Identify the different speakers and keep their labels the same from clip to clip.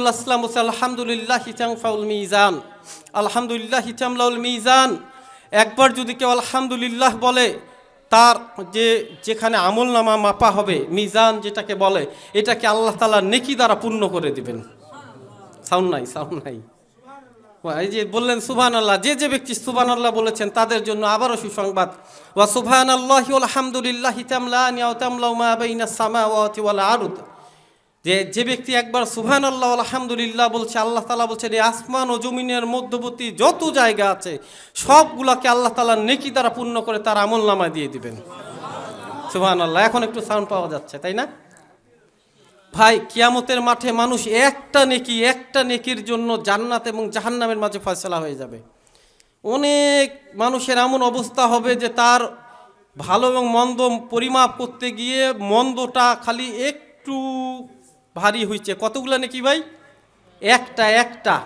Speaker 1: রসুল্লাহ সাল্লাল্লাহু আলাইহি ওয়াসাল্লাম আলহামদুলিল্লাহি তানফাউল মিজান, আলহামদুলিল্লাহি তামলাউল মিজান। একবার যদি কেউ আলহামদুলিল্লাহ বলে, তার যেখানে আমল নামা মাপা হবে, মিজান যেটাকে বলে, এটাকে আল্লাহ তাআলা নেকি দ্বারা পূর্ণ করে দিবেন। সাউন্ড নাই। এই যে বললেন সুবহানাল্লাহ, যে ব্যক্তি সুবহানাল্লাহ বলেছেন তাদের জন্য আবারও সুসংবাদ, ওয়া সুবহানাল্লাহি ওয়াল হামদুলিল্লাহি তামলানি ওয়া তামলাউ মা বাইনাস সামাওয়াতি ওয়াল আরদ। যে ব্যক্তি একবার সুবহানাল্লাহ আলহামদুলিল্লাহ বলছে, আল্লাহ তাআলা বলছেন এই আসমান ও জমিনের মধ্যবর্তী যত জায়গা আছে সবগুলোকে আল্লাহ তাআলা নেকি দ্বারা পূর্ণ করে তার আমল নামায় দিয়ে দিবেন। সুবহানাল্লাহ। এখন একটু সাউন্ড পাওয়া যাচ্ছে, তাই না ভাই? কিয়ামতের মাঠে মানুষ একটা নেকির জন্য জান্নাত এবং জাহান্নামের মাঝে ফয়সালা হয়ে যাবে। অনেক মানুষের এমন অবস্থা হবে যে তার ভালো এবং মন্দ পরিমাপ করতে গিয়ে মন্দটা খালি একটু ভারী হয়েছে। কতগুলো নেকি ভাই? একটা।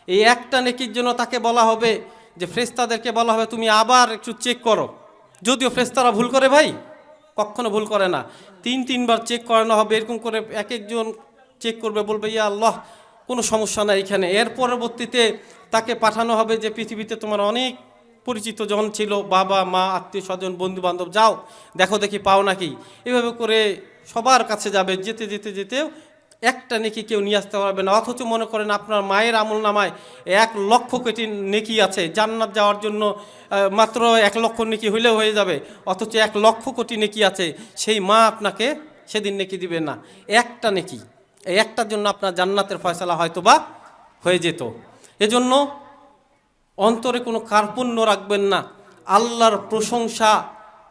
Speaker 1: এই একটা নেকির জন্য তাকে বলা হবে যে ফেরেশতাদেরকে বলা হবে তুমি আবার একটু চেক করো। যদিও ফেরেশতারা ভুল করে ভাই, কখনো ভুল করে না। 3-3বার চেক করানো হবে, এরকম করে এক একজন চেক করবে, বলবে ইয়া আল্লাহ কোনো সমস্যা নাই এখানে। এর পরবর্তীতে তাকে পাঠানো হবে যে পৃথিবীতে তোমার অনেক পরিচিত জন ছিল, বাবা মা আত্মীয় স্বজন বন্ধু বান্ধব, যাও দেখো দেখি পাও নাকি। এভাবে করে সবার কাছে যাবে, যেতেও একটা নেকি কেউ নিয়ে আসতে পারবে না। অথচ মনে করেন আপনার মায়ের আমল নামায় 1,00,000 কোটি নেকি আছে, জান্নাত যাওয়ার জন্য মাত্র 1,00,000 নেকি হইলেও হয়ে যাবে, অথচ 1,00,000 কোটি নেকি আছে, সেই মা আপনাকে সেদিন নেকি দিবে না। একটা নেকি, এই একটার জন্য আপনার জান্নাতের ফয়সালা হয়তো বা হয়ে যেত। এজন্য অন্তরে কোনো কার্পণ্য রাখবেন না, আল্লাহর প্রশংসা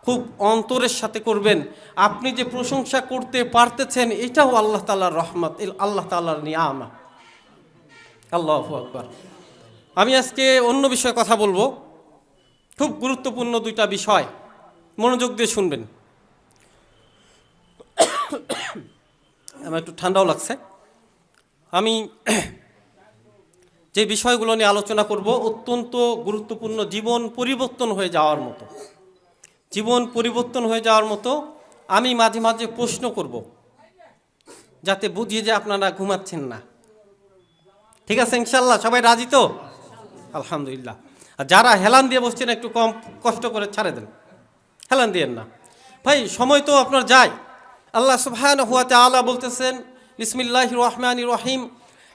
Speaker 1: খুব অন্তরের সাথে করবেন। আপনি যে প্রশংসা করতে পারতেছেন এটাও আল্লাহ তাআলার রহমত, আল্লাহ তাআলার নিয়ামত। আল্লাহু আকবার। আমি আজকে অন্য বিষয়ে কথা বলবো, খুব গুরুত্বপূর্ণ 2টা বিষয়, মনোযোগ দিয়ে শুনবেন। আমার একটু ঠান্ডাও লাগছে। আমি যে বিষয়গুলো নিয়ে আলোচনা করব অত্যন্ত গুরুত্বপূর্ণ, জীবন পরিবর্তন হয়ে যাওয়ার মতো। আমি মাঝে মাঝে প্রশ্ন করব যাতে বুঝিয়ে যে আপনারা ঘুমাচ্ছেন না। ঠিক আছে ইনশাল্লাহ? সবাই রাজি তো? আলহামদুলিল্লাহ। আর যারা হেলান দিয়ে বসছেন একটু কম কষ্ট করে ছাড়ে দেন, হেলান দিয়েন না ভাই, সময় তো আপনার যায়। আল্লাহ সুবহানাহু ওয়া তাআলা বলতেছেন বিসমিল্লাহির রহমানির রহিম,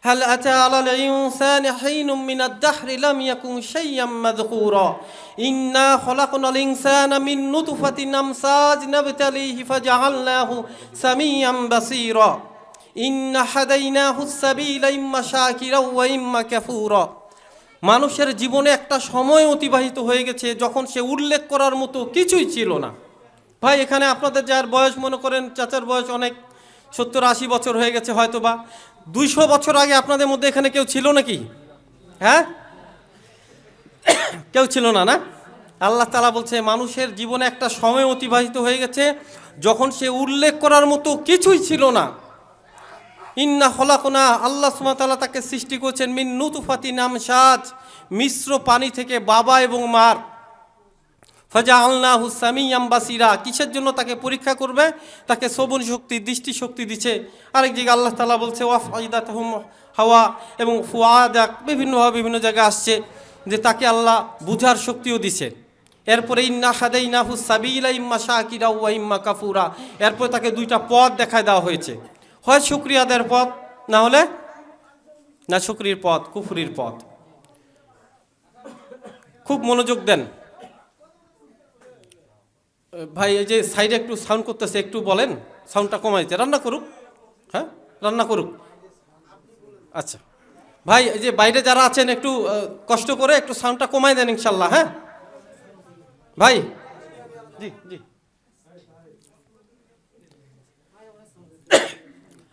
Speaker 1: হাল আতা আলাল ইনসানি হিনুম মিনাদ দাহরি লাম ইয়াকুন শাইয়্যাম মাযকুরা ইন্না খলাকনাল ইনসানা মিন নুতফাতিন আমসাজ নাবতালিহি ফাজআলনাহু সামিয়াম বাসীরা ইন্না হাদাইনাহুস সাবিলা ইম্মা শাকিরা ওয়া ইম্মা কাফুরা। মানুষের জীবনে একটা সময় অতিবাহিত হয়ে গেছে যখন সে উল্লেখ করার মতো কিছুই ছিল না। ভাই এখানে আপনাদের যার বয়স, মনে করেন চাচার বয়স অনেক 70-80 বছর হয়ে গেছে, হয়তো বা 200 বছর আগে আপনাদের মধ্যে এখানে কেউ ছিল নাকি? হ্যাঁ, কেউ ছিল না, না? আল্লাহ তাআলা বলছে মানুষের জীবনে একটা সময় অতিবাহিত হয়ে গেছে যখন সে উল্লেখ করার মতো কিছুই ছিল না। ইন্না খলাকনা, আল্লাহ সুবহানাহু ওয়া তাআলা তাকে সৃষ্টি করেছেন মিন নুতফাতিন আমসাজ, মিশ্র পানি থেকে বাবা এবং মার। ফাজআলনাহু সামিয়াম বাসীরা, কিসের জন্য? তাকে পরীক্ষা করবে, তাকে শ্রবণ শক্তি, দৃষ্টি শক্তি দিচ্ছে। আরেক জায়গায় আল্লাহ তাআলা বলছে ওয়াফাইদাতাহুম হাওয়া এবং ফুআদা, বিভিন্ন জায়গায় আসছে যে তাকে আল্লাহ বুঝার শক্তিও দিছে। এরপরে ইন্না হাদাইনাহু সাবিলা ইম্মা শাকিরা ওয়া ইম্মা কাফুরা, এরপরে তাকে 2টা পথ দেখায় দেওয়া হয়েছে, হয় শুকরিয়া আদায়ের পথ, না হলে না শুকরির পথ, কুফরির পথ। খুব মনোযোগ দেন ভাই। এই যে সাইডে একটু সাউন্ড করতেছে, একটু বলেন সাউন্ডটা কমাইতে, রান্না করুক। হ্যাঁ, রান্না করুক। আচ্ছা ভাই, এই যে বাইরে যারা আছেন একটু কষ্ট করে একটু সাউন্ডটা কমাই দেন ইনশাল্লাহ। হ্যাঁ ভাই, জি।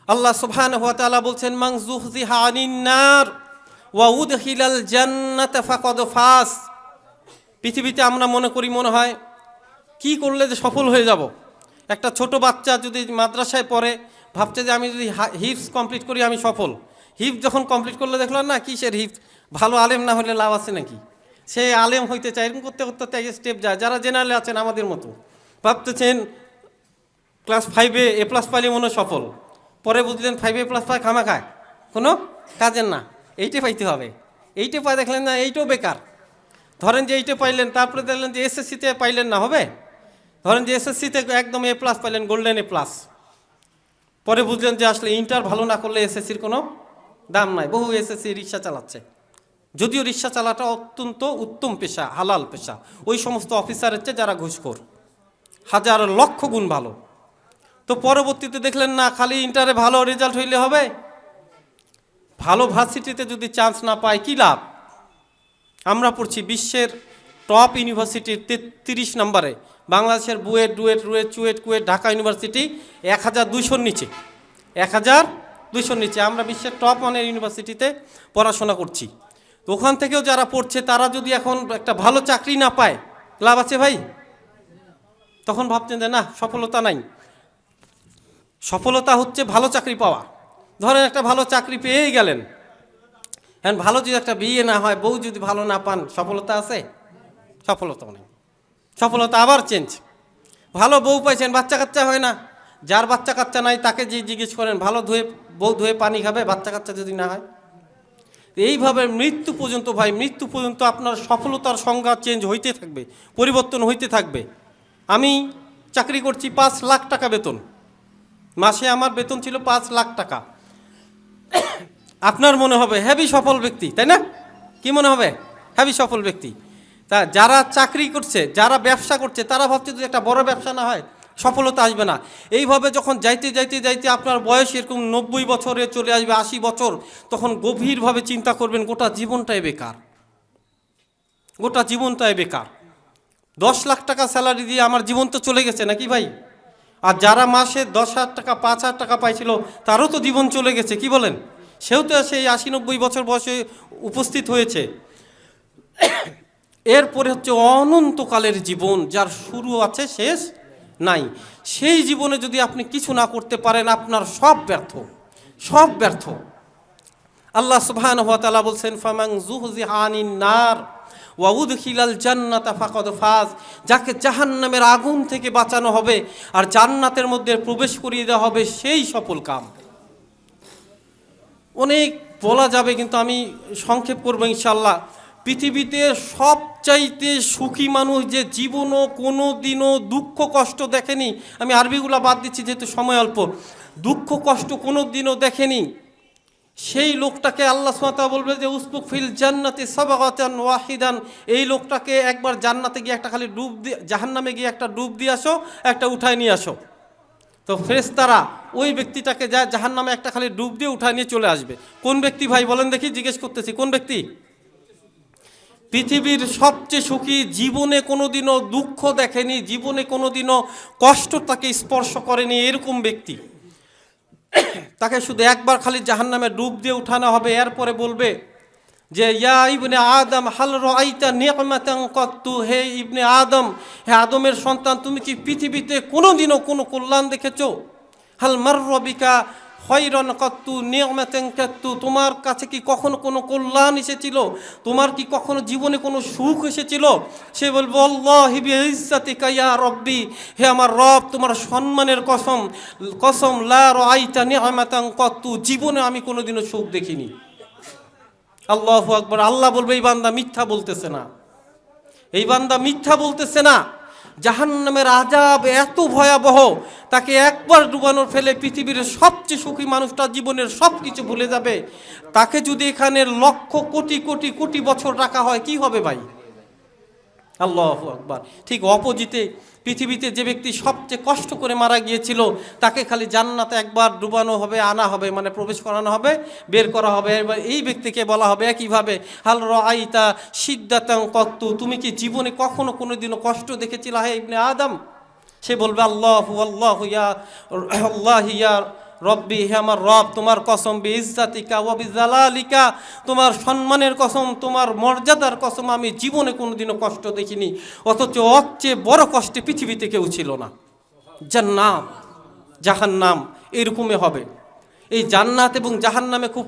Speaker 1: আল্লাহ সুবহানাহু ওয়া তাআলা বলছেন মান যুহজিহা আনিন নার ওয়া উদখিলাল জান্নাতা ফাকাদ ফাস। পৃথিবীতে আমরা মনে হয় কি করলে যে সফল হয়ে যাব। একটা ছোট বাচ্চা যদি মাদ্রাসায় পড়ে ভাবছে যে আমি যদি হিফজ কমপ্লিট করি আমি সফল। হিফজ যখন কমপ্লিট করলে দেখলাম না কিসের হিফজ, ভালো আলেম না হলে লাভ আছে নাকি? সে আলেম হইতে চায়, এরকম করতে স্টেপ যায়। যারা জেনারেলে আছেন আমাদের মতো ভাবতেছেন ক্লাস 5-এ A+ পাইলে মনে সফল, পরে বুঝলেন 5A+ পায় খামা খায়, কোনো কাজের না, এইটা পাইতে হবে। এইটা পাই দেখলেন না, এইটাও বেকার। ধরেন যে এইটা পাইলেন, তারপরে দেখলেন যে এসএসসিতে পাইলেন না, হবে? ধরেন যে এসএসসিতে একদম A+ পাইলেন, গোল্ডেন A+, পরে বুঝলেন যে আসলে ইন্টার ভালো না করলে এসএসসির কোনো দাম নাই। বহু এসএসসি রিক্সা চালাচ্ছে, যদিও রিক্সা চালাটা অত্যন্ত উত্তম পেশা, হালাল পেশা, ওই সমস্ত অফিসারের চেয়ে যারা ঘুষখোর হাজার লক্ষ গুণ ভালো। তো পরবর্তীতে দেখলেন না, খালি ইন্টারে ভালো রেজাল্ট হইলে হবে? ভালো ভার্সিটিতে যদি চান্স না পায় কি লাভ? আমরা পড়ছি বিশ্বের টপ ইউনিভার্সিটির 33 নম্বরে, বাংলাদেশের বুয়েট, ডুয়েট, রুয়েট, চুয়েট, কুয়েট, ঢাকা ইউনিভার্সিটি 1200-র নিচে, 1200-র নিচে। আমরা বিশ্বের টপ মানের ইউনিভার্সিটিতে পড়াশোনা করছি। তো ওখান থেকেও যারা পড়ছে তারা যদি এখন একটা ভালো চাকরি না পায়, লাভ আছে ভাই? তখন ভাবছেন যে না, সফলতা নাই। সফলতা হচ্ছে ভালো চাকরি পাওয়া। ধরেন একটা ভালো চাকরি পেয়েই গেলেন, এখন ভালো যদি একটা বিয়ে না হয়, বউ যদি ভালো না পান, সফলতা আছে? সফলতা নেই। সফলতা আবার চেঞ্জ। ভালো বউ পাইছেন, বাচ্চা কাচ্চা হয় না। যার বাচ্চা কাচ্চা নাই তাকে যে জিজ্ঞেস করেন, ভালো বউ ধুয়ে পানি খাবে বাচ্চা কাচ্চা যদি না হয়? এইভাবে মৃত্যু পর্যন্ত ভাই, মৃত্যু পর্যন্ত আপনার সফলতার সংজ্ঞা চেঞ্জ হইতে থাকবে, পরিবর্তন হইতে থাকবে। আমি চাকরি করছি, 5 লাখ টাকা বেতন, মাসে আমার বেতন ছিল 5 লাখ টাকা। আপনার মনে হবে হেভি সফল ব্যক্তি, তাই না? কি মনে হবে? হেভি সফল ব্যক্তি। তা যারা চাকরি করছে, যারা ব্যবসা করছে, তারা ভাবছে যদি একটা বড় ব্যবসা না হয় সফলতা আসবে না। এইভাবে যখন যাইতে যাইতে যাইতে আপনার বয়স এরকম 90 বছরে চলে আসবে, 80 বছর, তখন গভীরভাবে চিন্তা করবেন গোটা জীবনটাই বেকার, গোটা জীবনটাই বেকার। 10 লাখ টাকা স্যালারি দিয়ে আমার জীবন তো চলে গেছে নাকি ভাই? আর যারা মাসে 10,000 টাকা 5,000 টাকা পাইছিল, তারও তো জীবন চলে গেছে, কি বলেন? সেও তো সেই 80-90 বছর বয়সে উপস্থিত হয়েছে। এরপরে হচ্ছে অনন্তকালের জীবন, যার শুরু আছে শেষ নাই। সেই জীবনে যদি আপনি কিছু না করতে পারেন, আপনার সব ব্যর্থ, সব ব্যর্থ। আল্লাহ সুবহানাহু ওয়া তাআলা বলছেন, ফামান যুহজিহা আনিন নার ওয়া উদখিলাল জান্নাতা ফাকাদ ফাজ। যাকে জাহান্নামের আগুন থেকে বাঁচানো হবে আর জান্নাতের মধ্যে প্রবেশ করিয়ে দেওয়া হবে, সেই সফল কাম। অনেক বলা যাবে, কিন্তু আমি সংক্ষেপ করবো ইনশাআল্লাহ। পৃথিবীতে সবচাইতে সুখী মানুষ যে জীবনও কোনো দিনও দুঃখ কষ্ট দেখেনি, আমি আরবিগুলা বাদ দিচ্ছি যেহেতু সময় অল্প, দুঃখ কষ্ট কোনো দিনও দেখেনি, সেই লোকটাকে আল্লাহ সুবহানাহু ওয়া তাআলা বলবে যে উসবুক ফিল জান্নাতি সাবগাতান ওয়াহিদান। এই লোকটাকে একবার জান্নাতে গিয়ে একটা খালি ডুব দিয়ে, জাহান্নামে গিয়ে একটা ডুব দিয়ে আসো, একটা উঠায় নিয়ে আসো। তো ফেরেশতারা ওই ব্যক্তিটাকে যা জাহান্নামে একটা খালি ডুব দিয়ে উঠায় নিয়ে চলে আসবে। কোন ব্যক্তি ভাই বলেন দেখি, জিজ্ঞেস করতেছি, কোন ব্যক্তি? পৃথিবীর সবচেয়ে সুখী, জীবনে কোনোদিনও দুঃখ দেখেনি, জীবনে কোনোদিনও কষ্ট তাকে স্পর্শ করেনি, এরকম ব্যক্তি, তাকে শুধু একবার খালি জাহান্নামে ডুব দিয়ে উঠানো হবে। এরপরে বলবে যে ইয়া ইবনে আদম হাল রাআইতা নি'মাতান কাত্তু। হে ইবনে আদম, হে আদমের সন্তান, তুমি কি পৃথিবীতে কোনোদিনও কোনো কল্যাণ দেখেছো? হাল মাররা বিকা খায়রান কাত্তু নি'মাতান কাত্তু। তোমার কাছে কি কখনো কোনো কল্যাণ এসেছিল? তোমার কি কখনো জীবনে কোনো সুখ এসেছিল? সে বলবে আল্লাহি বিইজ্জাতিকা ইয়া রব্বি, হে আমার রব, তোমার সম্মানের কসম, কসম, লা রাআইতা নি'মাতান কাত্তু, জীবনে আমি কোনোদিনও সুখ দেখিনি। আল্লাহু আকবার। আল্লাহ বলবে এই বান্দা মিথ্যা বলতেছে না, এই বান্দা মিথ্যা বলতেছে না। জাহান্নামের আযাব এত ভয়াবহ, তাকে একবার ডুবানোর ফেলে পৃথিবীর সবচেয়ে সুখী মানুষটা জীবনের সব কিছু ভুলে যাবে। তাকে যদি এখানে লক্ষ কোটি কোটি কোটি বছর রাখা হয়, কি হবে ভাই? আল্লাহু আকবার। ঠিক অপোজিটে পৃথিবীতে যে ব্যক্তি সবচেয়ে কষ্ট করে মারা গিয়েছিল, তাকে খালি জান্নাতে একবার ডুবানো হবে, আনা হবে, মানে প্রবেশ করানো হবে, বের করা হবে। এবার এই ব্যক্তিকে বলা হবে একইভাবে, হাল রাআইতা শিদ্দাতান কাত্তু, তুমি কি জীবনে কখনো কোনোদিনও কষ্ট দেখেছিলা হে ইবনে আদম? সে বলবে আল্লাহু আল্লাহু ইয়া আল্লাহ ইয়া রব্বি, হে আমার রব, তোমার কসম, বিইজ্জাতিকা ওয়া বিজালালিকা, তোমার সম্মানের কসম, তোমার মর্যাদার কসম, আমি জীবনে কোনোদিনও কষ্ট দেখিনি। অথচ ওর চেয়ে বড় কষ্টে পৃথিবীতে কেউ ছিল না। জান্নাত জাহান্নাম এরকমই হবে। এই জান্নাত এবং জাহান্নামে খুব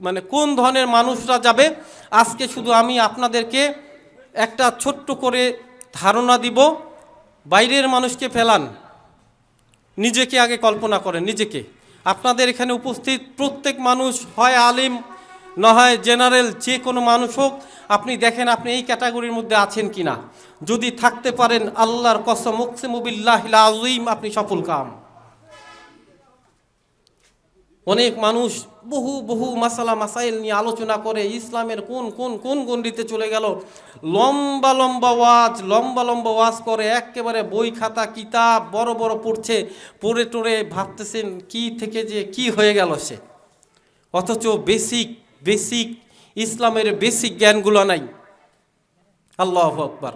Speaker 1: মানে কোন ধরনের মানুষরা যাবে, আজকে শুধু আমি আপনাদেরকে একটা ছোট্ট করে ধারণা দিব। বাইরের মানুষকে ফেলান, নিজেকে আগে কল্পনা করেন, নিজেকে। আপনাদের এখানে উপস্থিত প্রত্যেক মানুষ হয় আলিম না হয় জেনারেল, যে কোনো মানুষ হোক, আপনি দেখেন আপনি এই ক্যাটাগরির মধ্যে আছেন কিনা। যদি থাকতে পারেন আল্লাহর কসম উকসিমু বিল্লাহিল আযীম, আপনি সফল কাম। অনেক মানুষ বহু বহু মাসালা মাসাইল নিয়ে আলোচনা করে ইসলামের কোন কোন কোন গণ্ডিতে চলে গেল, লম্বা লম্বা ওয়াজ করে, একেবারে বই খাতা কিতাব বড় বড় পড়ছে, পড়ে টড়ে ভাবতেছেন কি থেকে যে কি হয়ে গেল সে, অথচ বেসিক ইসলামের বেসিক জ্ঞানগুলো নাই। আল্লাহু আকবার।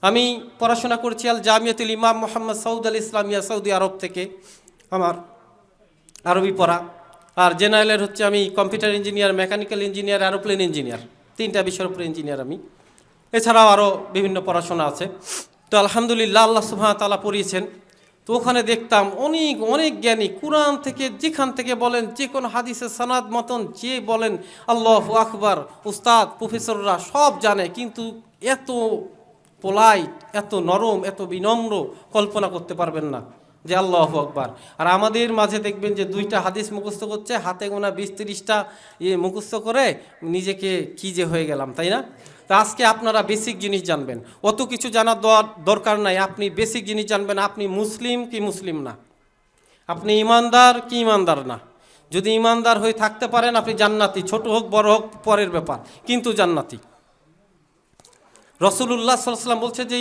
Speaker 1: আমি পড়াশোনা করেছি আল জামিয়াতুল ইমাম মোহাম্মদ সৌদ আল ইসলামিয়া, সৌদি আরব থেকে আমার আরবি পড়া। আর জেনারেলের হচ্ছে আমি computer engineer, mechanical engineer, aeroplane engineer, 3টা বিষয়ের উপরে ইঞ্জিনিয়ার আমি। এছাড়াও আরও বিভিন্ন পড়াশোনা আছে। তো আলহামদুলিল্লাহ আল্লাহ সুবহানাহু ওয়া তাআলা পড়িয়েছেন। তো ওখানে দেখতাম অনেক অনেক জ্ঞানী, কুরআন থেকে যেখান থেকে বলেন, যে কোনো হাদিসের সনদ মতন যে বলেন আল্লাহু আকবার, উস্তাদ প্রফেসররা সব জানে, কিন্তু এত পোলাইট, এত নরম, এত বিনম্র কল্পনা করতে পারবেন না যে আল্লাহু আকবার। আর আমাদের মাঝে দেখবেন যে 2টা হাদিস মুখস্থ করছে, হাতে গোনা 20-30টা মুখস্থ করে নিজেকে কি যে হয়ে গেলাম, তাই না? তা আজকে আপনারা বেসিক জিনিস জানবেন, অত কিছু জানার দরকার নাই। আপনি বেসিক জিনিস জানবেন, আপনি মুসলিম কি মুসলিম না, আপনি ইমানদার কি ইমানদার না। যদি ইমানদার হয়ে থাকতে পারেন আপনি জান্নাতি, ছোট হোক বড় হোক পরের ব্যাপার, কিন্তু জান্নাতি। রাসূলুল্লাহ সাল্লাল্লাহু আলাইহি ওয়াসাল্লাম বলছে যে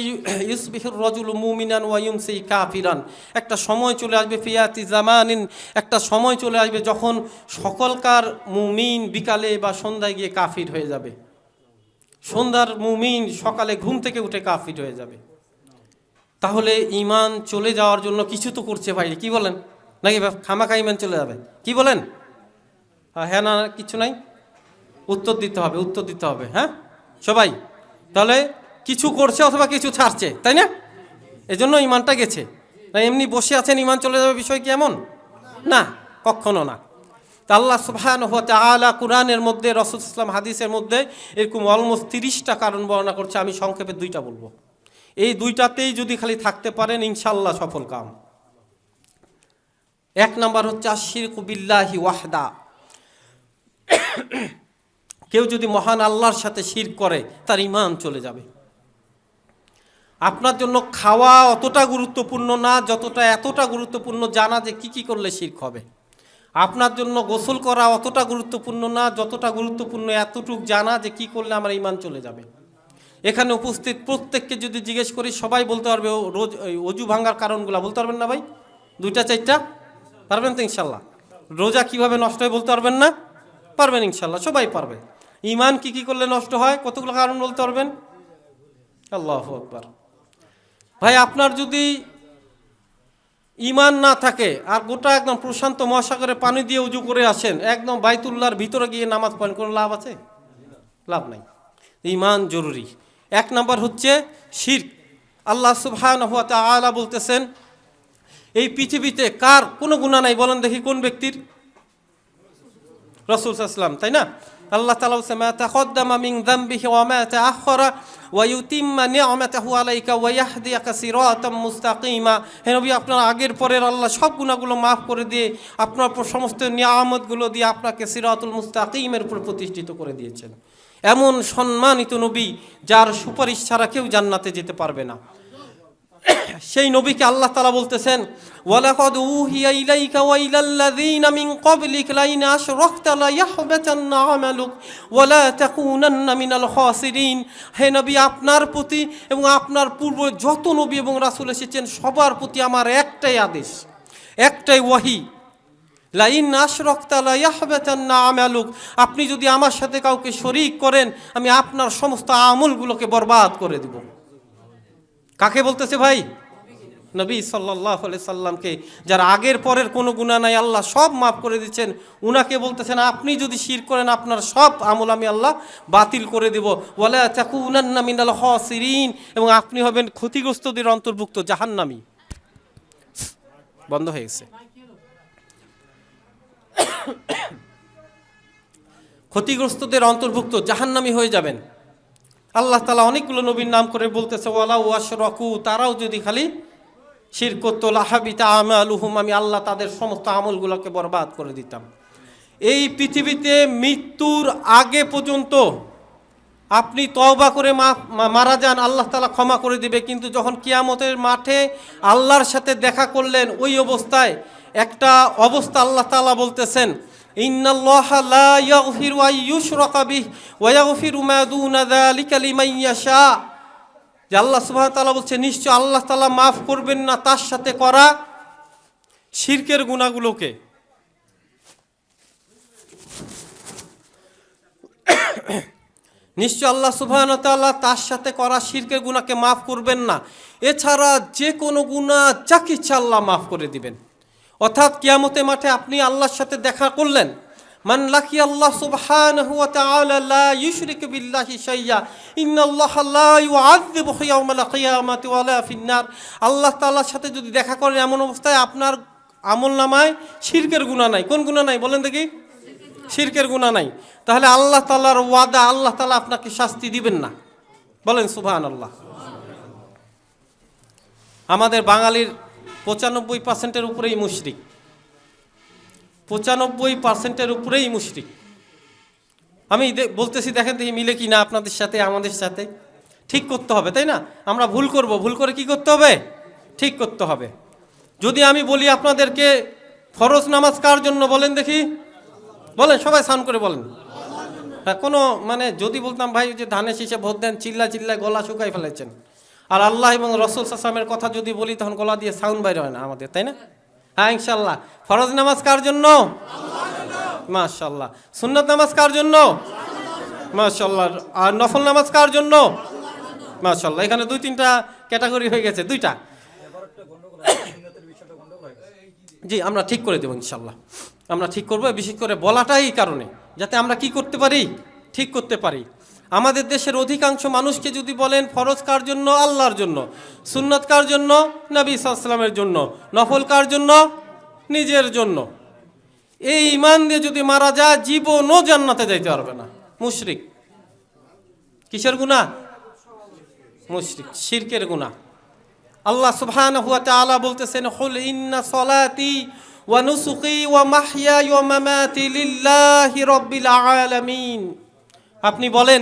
Speaker 1: ইউসবিহুর রাজুলু মুমিনান ওয়া ইউমসি কাফিরান। একটা সময় চলে আসবে, ফিয়াতি জামানিন, একটা সময় চলে আসবে যখন সকলকার মুমিন বিকালে বা সন্ধ্যায় গিয়ে কাফির হয়ে যাবে। সন্ধ্যার মুমিন সকালে ঘুম থেকে উঠে কাফির হয়ে যাবে। তাহলে ইমান চলে যাওয়ার জন্য কিছু তো করছে ভাই, কি বলেন? নাকি খামাখা ইমান চলে যাবে? কি বলেন? হ্যাঁ না কিছু নাই, উত্তর দিতে হবে। হ্যাঁ সবাই তাহলে কিছু করছে অথবা কিছু ছাড়ছে, তাই না? এজন্য ইমানটা গেছে। না এমনি বসে আছেন ইমান চলে যাবে, বিষয় কি এমন? না, কখনো না। তা আল্লাহ সুবহানাহু ওয়া তাআলা কুরআনের মধ্যে, রাসূল সাল্লাল্লাহু আলাইহি ওয়াসাল্লাম হাদিসের মধ্যে এরকম অলমোস্ট 30টা কারণ বর্ণনা করছে। আমি সংক্ষেপে 2টা বলবো। এই 2টাতেই যদি খালি থাকতে পারেন ইনশাআল্লাহ সফল কাম। 1 নাম্বার হচ্ছে আশরিকু বিল্লাহি ওয়াহদা। কেউ যদি মহান আল্লাহর সাথে শিরক করে তার ঈমান চলে যাবে। আপনার জন্য খাওয়া অতটা গুরুত্বপূর্ণ না যতটা এতটা গুরুত্বপূর্ণ জানা যে কি করলে শিরক হবে। আপনার জন্য গোসল করা অতটা গুরুত্বপূর্ণ না যতটা গুরুত্বপূর্ণ এতটুকু জানা যে কি করলে আমার ঈমান চলে যাবে। এখানে উপস্থিত প্রত্যেককে যদি জিজ্ঞেস করি সবাই বলতে পারবে রোজ অজু ভাঙার কারণগুলো বলতে পারবেন না ভাই? 2টা-4টা পারবেন তো ইনশাল্লাহ? রোজা কিভাবে নষ্ট হয় বলতে পারবেন না? পারবেন ইনশাল্লাহ, সবাই পারবে। ঈমান কি করলে নষ্ট হয় কতগুলো কারণ বলতে পারবেন? আল্লাহু আকবার। ভাই আপনার যদি ঈমান না থাকে আর গোটা একদম প্রশান্ত মহাসাগরে পানি দিয়ে উজু করে আসেন, একদম বাইতুল্লাহর ভিতরে গিয়ে নামাজ পড়েন, কোনো লাভ আছে? লাভ নাই। ঈমান জরুরি। 1 নাম্বার হচ্ছে শিরক। আল্লাহ সুবহানাহু ওয়া তাআলা বলতেছেন এই পৃথিবীতে কার কোনো গুনাহ নাই বলেন দেখি কোন ব্যক্তির? রাসূল সাল্লাল্লাহু আলাইহি ওয়াসাল্লাম, তাই না? আল্লাহ তাআলা বলেছেন মা তাকদ্দামা মিন যামবিহি ওয়া মা তাআখারা ওয়া ইউতিম্মা নি'মাতাহু আলাইকা ওয়া ইয়াহদিয়াকা সিরাতাম মুস্তাকিমা। হে নবী, আপনার আগের পরের আল্লাহ সব গুনাহগুলো মাফ করে দিয়ে আপনার সমস্ত নিয়ামতগুলো দিয়ে আপনাকে সিরাতুল মুস্তাকিমের উপর প্রতিষ্ঠিত করে দিয়েছেন। এমন সম্মানিত নবী যার সুপারিশ ছাড়া কেউ জান্নাতে যেতে পারবে না। সেই নবীকে আল্লাহ তাআলা বলতেছেন ওয়ালাকাদ উহিয়া ইলাইকা ওয়া ইলাল্লাযীনা মিন ক্বাবলিকা লাইন আশরাকতা লা ইয়াহবাতান্না আমালুক ওয়া লা তাকুনান্না মিনাল খাসিরিন। হে নবী, আপনার প্রতি এবং আপনার পূর্বে যত নবী এবং রাসূল এসেছেন সবার প্রতি আমার একটাই আদেশ, একটাই ওয়াহি, লাইন আশরাকতা লা ইয়াহবাতান্না আমালুক। আপনি যদি আমার সাথে কাউকে শরীক করেন আমি আপনার সমস্ত আমলগুলোকে বরবাদ করে দেব। কাকে বলতেছে ভাই? নবী সাল্লাল্লাহু আলাইহি সাল্লামকে, যার আগের পরের কোনো গুনাহ নাই, আল্লাহ সব মাফ করে দিচ্ছেন। উনাকে বলতেছেন আপনি যদি শিরক করেন আপনার সব আমল আমি আল্লাহ বাতিল করে দেব। ওয়ালা তাকুনান্না মিনাল খাসিরিন, এবং আপনি হবেন ক্ষতিগ্রস্তদের অন্তর্ভুক্ত, জাহান্নামী। বন্ধ হয়ে গেছে। ক্ষতিগ্রস্তদের অন্তর্ভুক্ত, জাহান্নামী হয়ে যাবেন। আল্লাহ তাআলা অনেকগুলো নবীর নাম করে বলতেছে ওয়ালা ওয়াশরাকু, তারাও যদি খালি শিরক করতো লাহাবিতা আমালুহুম, আমি আল্লাহ তাদের সমস্ত আমলগুলোকে বরবাদ করে দিতাম। এই পৃথিবীতে মৃত্যুর আগে পর্যন্ত আপনি তওবা করে মারা যান, আল্লাহ তাআলা ক্ষমা করে দিবে। কিন্তু যখন কিয়ামতের মাঠে আল্লাহর সাথে দেখা করলেন, ওই অবস্থায় একটা অবস্থা আল্লাহ তাআলা বলতেছেন, ইন্নাল্লাহা লা ইয়াগফিরু আন ইউশরাকা বিহি ওয়া ইয়াগফিরু মা দুনা যালিকা লিমান ইয়াশা। যে আল্লাহ সুবহানাহু ওয়া তাআলা বলছে, নিশ্চয় আল্লাহ তাআলা মাফ করবেন না তার সাথে করা শিরকের গুনাহগুলোকে। নিশ্চয় আল্লাহ সুবহানাহু ওয়া তাআলা তার সাথে করা শিরকের গুনাহকে মাফ করবেন না। এছাড়া যে কোনো গুনাহ যাকে ইচ্ছা আল্লাহ মাফ করে দিবেন। অর্থাৎ কিয়ামতের মাঠে আপনি আল্লাহর সাথে দেখা করলেন, মান লাকি আল্লাহ সুবহানাহু ওয়া তাআলা লা ইউশরিকু বিল্লাহি শাইয়া ইন্নাল্লাহা লা ইউআযযিবু ইয়াওমাল কিয়ামাতি ওয়া লা ফিন্নার। আল্লাহ তাআলার সাথে যদি দেখা করেন এমন অবস্থায় আপনার আমলনামায় শিরকের গুনাহ নাই। কোন গুনাহ নাই বলেন দেখি? শিরকের গুনাহ নাই। তাহলে আল্লাহ তাআলার ওয়াদা, আল্লাহ তাআলা আপনাকে শাস্তি দিবেন না। বলেন সুবহানাল্লাহ। আমাদের বাঙালির 95%-এর উপরেই মুশরিক, 95%-এর উপরেই মুশরিক। আমি বলতেছি, দেখেন দেখি মিলে কি না আপনাদের সাথে আমাদের সাথে। ঠিক করতে হবে, তাই না? আমরা ভুল করব, ভুল করে কি করতে হবে? ঠিক করতে হবে। যদি আমি বলি আপনাদেরকে ফরজ নামাজ কার জন্য বলেন দেখি, বলেন সবাই সাউন্ড করে বলেন। হ্যাঁ, কোনো মানে যদি বলতাম ভাই যে ধানের শীষে ভোট দেন, চিল্লায় গলা শুকাই ফেলেছেন, আর আল্লাহ এবং রসুল সাল্লাল্লাহু কথা যদি বলি তখন গলা দিয়ে সাউন্ড বাইরে হয় না আমাদের, তাই না? হ্যাঁ ইনশাল্লাহ। ফরজ নামাজ কার জন্য? মাশাআল্লাহ। সুন্নাত নামাজ কার জন্য? মাশাআল্লাহ। আর নফল নামাজ কার জন্য? মাশাআল্লাহ। এখানে 2-3টা ক্যাটাগরি হয়ে গেছে, 2টা। জি, আমরা ঠিক করে দেবো ইনশাল্লাহ। আমরা ঠিক করবো, বিশেষ করে বলাটাই এই কারণে, যাতে আমরা কি করতে পারি? ঠিক করতে পারি। আমাদের দেশের অধিকাংশ মানুষকে যদি বলেন ফরজ কার জন্য? আল্লাহর জন্য। সুন্নাত কার জন্য? নবী সাল্লাল্লাহু আলাইহি ওয়াসাল্লামের জন্য। নফল কার জন্য? নিজের জন্য। এই ঈমান দিয়ে যদি মারা যায় জীবনও জান্নাতে যাইতে পারবে না। মুশরিক। কিসের গুনাহ? মুশরিক, শিরকের গুনাহ। আল্লাহ সুবহানাহু ওয়া তাআলা বলতেছেন, কুল ইন্না সলাতি ওয়া নুসুকি ওয়া মাহইয়ায়া ওয়া মামাতি লিল্লাহি রাব্বিল আলামিন। আপনি বলেন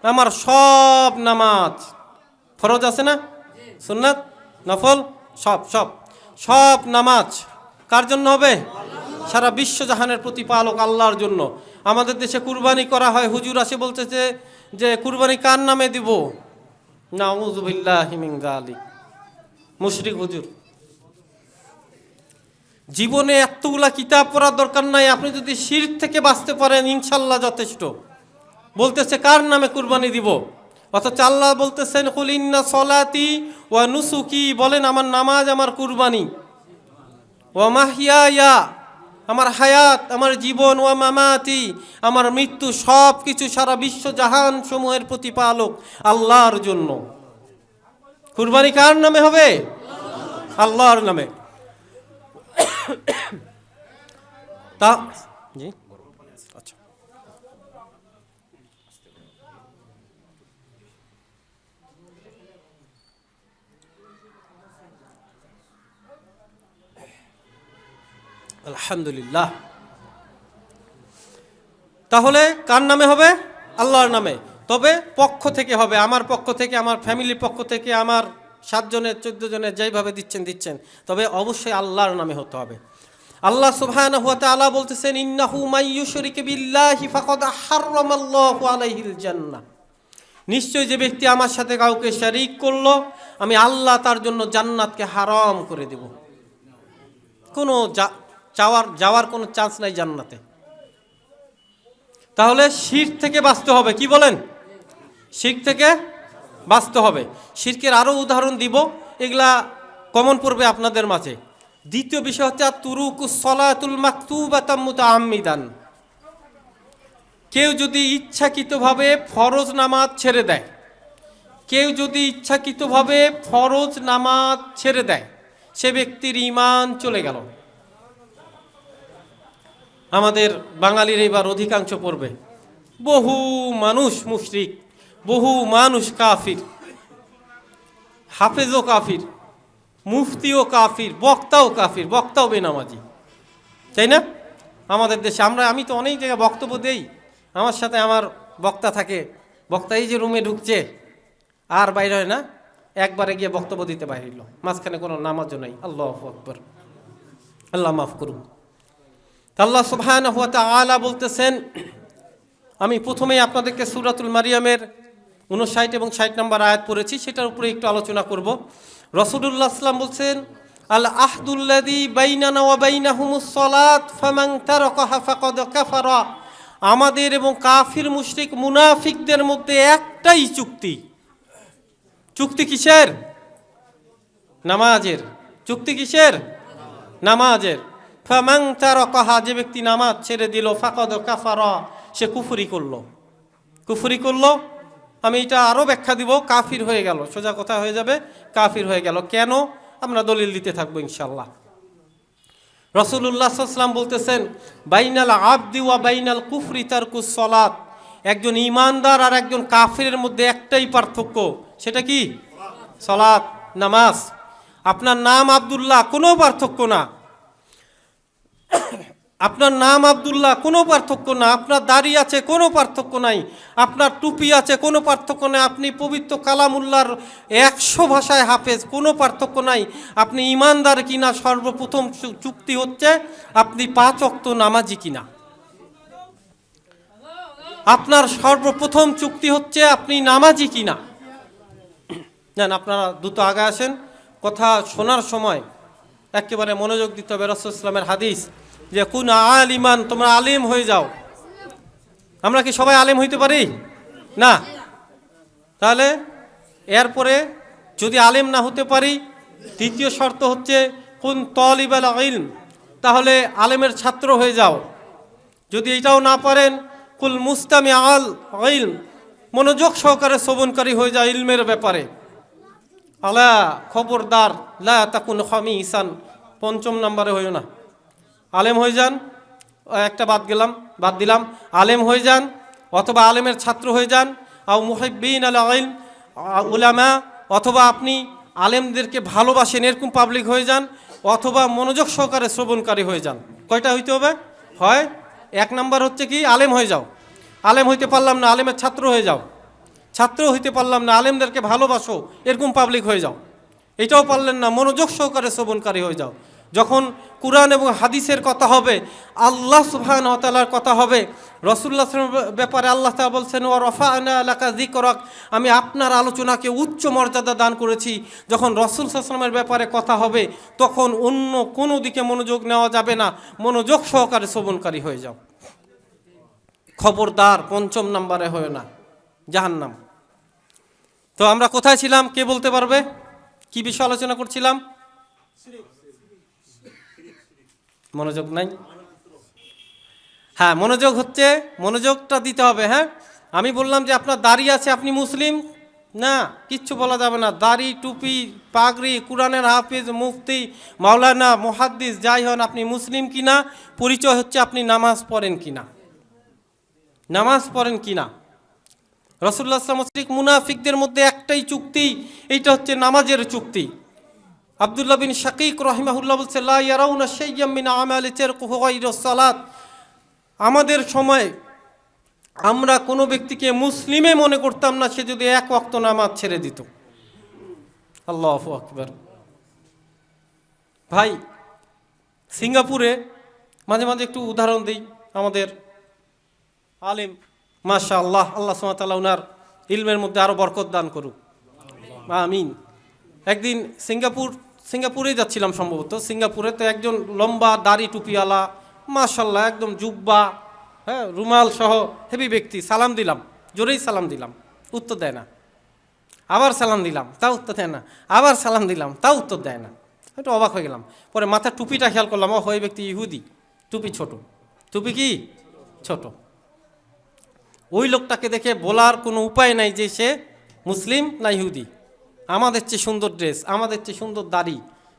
Speaker 1: আমার সব নামাজ, ফরজ আছে না, সুন্নাত, নফল, সব নামাজ কার জন্য হবে? সারা বিশ্বজাহানের প্রতিপালক আল্লাহর জন্য। আমাদের দেশে কুরবানি করা হয়, হুজুর আসে বলতেছে যে কুরবানি কার নামে দিব? নাউযু বিল্লাহি মিন যালিক। মুশরিক হুজুর। জীবনে এতগুলা কিতাব পড়ার দরকার নাই, আপনি যদি শিরক থেকে বাঁচতে পারেন ইনশাআল্লাহ যথেষ্ট। বলতেছে কার নামে কুরবানি দিব? অথচ আল্লাহ বলতেছেন কুল ইন্না সলাতি ওয়া নুসুকি, বলেন আমার নামাজ, আমার কুরবানি, ওয়া মাহইয়ায়া, আমার হায়াত, আমার জীবন, ওয়া মামাতি, আমার মৃত্যু, সব কিছু সারা বিশ্ব জাহান সমূহের প্রতিপালক আল্লাহর জন্য। কুরবানি কার নামে হবে? আল্লাহর নামে। তা জি আচ্ছা, আলহামদুলিল্লাহ। তাহলে কার নামে হবে? আল্লাহর নামে। তবে পক্ষ থেকে হবে, আমার পক্ষ থেকে, আমার ফ্যামিলির পক্ষ থেকে, আমার 7 জনের 14 জনের যেইভাবে দিচ্ছেন, তবে অবশ্যই আল্লাহর নামে হতে হবে। আল্লাহ সুবহানাহু ওয়া তাআলা বলতেছেন, ইন্নাহু মান ইউশরিক বিল্লাহি ফাকাদ হারামাল্লাহু আলাইহিল জান্নাহ। নিশ্চয় যে ব্যক্তি আমার সাথে কাউকে শরীক করলো, আমি আল্লাহ তার জন্য জান্নাতকে হারাম করে দেব। কোনো যাওয়ার কোনো চান্স নাই জান্নাতে। তাহলে শিরক থেকে বাঁচতে হবে। কি বলেন? শিরক থেকে বাঁচতে হবে। শিরকের আরও উদাহরণ দিব, এগুলা কমন পড়বে আপনাদের মাঝে। দ্বিতীয় বিষয় হচ্ছে তুরুকুস সলাতুল মাকতুবাতাম মুতাআম্মিদান। কেউ যদি ইচ্ছাকৃতভাবে ফরজ নামাজ ছেড়ে দেয়, কেউ যদি ইচ্ছাকৃতভাবে ফরজ নামাজ ছেড়ে দেয়, সে ব্যক্তির ঈমান চলে গেল। আমাদের বাঙালির এবার অধিকাংশ পড়বে, বহু মানুষ মুশরিক, বহু মানুষ কাফির, হাফেজও কাফির। মুফতিও কাফির, বক্তাও কাফির, বক্তাও বেনামাজি, তাই না? আমাদের দেশে আমি তো অনেক জায়গায় বক্তব্য দেই, আমার সাথে আমার বক্তা থাকে, বক্তা এই যে রুমে ঢুকছে আর বাইরে হয় না, একবারে গিয়ে বক্তব্য দিতে বাইরিল, মাঝখানে কোনো নামাজও নাই। আল্লাহু আকবার, আল্লাহ মাফ করুন। আল্লাহ সুবহানাহু ওয়া তাআলা বলতেছেন, আমি প্রথমেই আপনাদেরকে সূরাতুল মারিয়ামের 59 এবং 60 নম্বর আয়াত পড়েছি, সেটার উপরে একটু আলোচনা করব। রাসূলুল্লাহ সাল্লাল্লাহু আলাইহি ওয়াসাল্লাম বলছেন, আল আহদুল্লাযী বাইনানা ওয়া বাইনাহুমুস সালাত ফামান তারাকাহা ফাকাদ কাফারা। আমাদের এবং কাফির মুশরিক মুনাফিকদের মধ্যে একটাই চুক্তি। চুক্তি কিসের? নামাজের। চুক্তি কিসের? নামাজের। ফামান তারাকাহা, যে ব্যক্তি নামাজ ছেড়ে দিল, ফাকাদ কাফারা, সে কুফরি করলো। কুফরি করলো, আমি এটা আরও ব্যাখ্যা দিব, কাফির হয়ে গেল, সোজা কথা হয়ে যাবে, কাফির হয়ে গেল। কেন? আমরা দলিল দিতে থাকবো ইনশাল্লাহ। রাসূলুল্লাহ সাল্লাল্লাহু আলাইহি ওয়াসাল্লাম বলতেছেন, বাইনাল আবদি ওয়া বাইনাল কুফরি তারকুস সালাত। একজন ঈমানদার আর একজন কাফিরের মধ্যে একটাই পার্থক্য, সেটা কি? সালাত, নামাজ। আপনার নাম আব্দুল্লাহ, কোনো পার্থক্য না। আপনার নাম আব্দুল্লাহ, কোনো পার্থক্য না। আপনার দাড়ি আছে, কোনো পার্থক্য নাই। আপনার টুপি আছে, কোনো পার্থক্য নাই। আপনি পবিত্র কালামুল্লাহর 100 ভাষায় হাফেজ, কোনো পার্থক্য নাই। আপনি ইমানদার কিনা, সর্বপ্রথম চুক্তি হচ্ছে আপনি 5 ওয়াক্ত নামাজি কিনা। আপনার সর্বপ্রথম চুক্তি হচ্ছে আপনি নামাজি কিনা। জান, আপনারা দ্রুত আগে আসেন, কথা শোনার সময় একেবারে মনোযোগ দিতে হবে। রাসূলুল্লাহ সাল্লাল্লাহু আলাইহি ওয়াসাল্লামের হাদিস যে কুন আলিমান, তোমরা আলিম হয়ে যাও। আমরা কি সবাই আলিম হইতে পারি? না। তাহলে এরপরে যদি আলিম না হতে পারি, দ্বিতীয় শর্ত হচ্ছে কুন তালিবাল ইলম, তাহলে আলেমের ছাত্র হয়ে যাও। যদি এটাও না পারেন, কুল মুস্তামি আল ইলম, মনোযোগ সহকারে শ্রবণকারী হয়ে যায় ইলমের ব্যাপারে। আলা, খবরদার, লা তাকুন খামিসান, 5 নম্বরে হইও না। আলেম হয়ে যান, একটা বাদ দিলাম, আলেম হয়ে যান, অথবা আলেমের ছাত্র হয়ে যান, আও মুহিব্বিন আল ইলম উলামা, অথবা আপনি আলেমদেরকে ভালোবাসেন এরকম পাবলিক হয়ে যান, অথবা মনোযোগ সহকারে শ্রবণকারী হয়ে যান। কয়টা হইতে হবে? হয় 1 নম্বর হচ্ছে কি? আলেম হয়ে যাও। আলেম হইতে পারলাম না, আলেমের ছাত্র হয়ে যাও। ছাত্র হইতে পারলাম না, আলেমদেরকে ভালোবাসো এরকম পাবলিক হয়ে যাও। এটাও পারলেন না, মনোযোগ সহকারে শ্রবণকারী হয়ে যাও। যখন কুরআন এবং হাদিসের কথা হবে, আল্লাহ সুবহানাহু ওয়া তাআলার কথা হবে, রাসূলুল্লাহ সাল্লাল্লাহু আলাইহি ওয়াসাল্লামের ব্যাপারে আল্লাহ তাআলা বলছেন, ওয়া রাফা'না লাকা যিকরাক, আমি আপনার আলোচনাকে উচ্চ মর্যাদা দান করেছি। যখন রাসূল সাল্লাল্লাহু আলাইহি ওয়াসাল্লামের ব্যাপারে কথা হবে, তখন অন্য কোনো দিকে মনোযোগ নেওয়া যাবে না, মনোযোগ সহকারে শ্রবণকারী হয়ে যাও। খবরদার 5 নম্বরে হয় না, জাহান্নাম। তো আমরা কোথায় ছিলাম, কে বলতে পারবে? কি বিষয় আলোচনা করছিলাম? মনোযোগ নাই। হ্যাঁ, মনোযোগটা দিতে হবে। হ্যাঁ, আমি বললাম যে আপনার দাড়ি আছে, আপনি মুসলিম না, কিচ্ছু বলা যাবে না। দাড়ি, টুপি, পাগড়ি, কুরআনের হাফিজ, মুফতি, মাওলানা, মুহাদ্দিস যাই হন, আপনি মুসলিম কিনা পরিচয় হচ্ছে আপনি নামাজ পড়েন কিনা। নামাজ পড়েন কিনা। রাসূলুল্লাহ সাল্লাল্লাহু আলাইহি ওয়াসাল্লাম মুনাফিকদের মধ্যে একটাই চুক্তি, এইটা হচ্ছে নামাজের চুক্তি। আব্দুল্লাহ বিন শাকিক রাহিমাহুল্লাহ বলছে, লা ইয়ারাউনা শাইয়্যাম মিন আমালি তারকুহু গায়রুস সালাত। আমাদের সময় আমরা কোনো ব্যক্তিকে মুসলিমে মনে করতাম না সে যদি 1 ওয়াক্ত নামাজ ছেড়ে দিত। আল্লাহু আকবার। ভাই, সিঙ্গাপুরে মাঝে মাঝে একটু উদাহরণ দিই, আমাদের আলেম মাশাআল্লাহ, আল্লাহ সুবহানাহু ওয়া তাআলা ওনার ইলমের মধ্যে আরও বরকত দান করুক, আমিন। একদিন সিঙ্গাপুরেই যাচ্ছিলাম সম্ভবত, সিঙ্গাপুরে তো একজন লম্বা দাড়ি টুপিওয়ালা মাশাআল্লাহ একদম জুব্বা, হ্যাঁ, রুমাল সহ হেভি ব্যক্তি। সালাম দিলাম, জোরেই সালাম দিলাম, উত্তর দেয় না। আবার সালাম দিলাম, তাও উত্তর দেয় না। আবার সালাম দিলাম, তাও উত্তর দেয় না। একটু অবাক হয়ে গেলাম। পরে মাথার টুপিটা খেয়াল করলাম, ওই ব্যক্তি ইহুদি, টুপি ছোট। টুপি কি ছোট। ওই লোকটাকে দেখে বলার কোনো উপায় নাই যে সে মুসলিম না ইহুদি। আমাদের চেয়ে সুন্দর ড্রেস, আমাদের চেয়ে সুন্দর দাড়ি,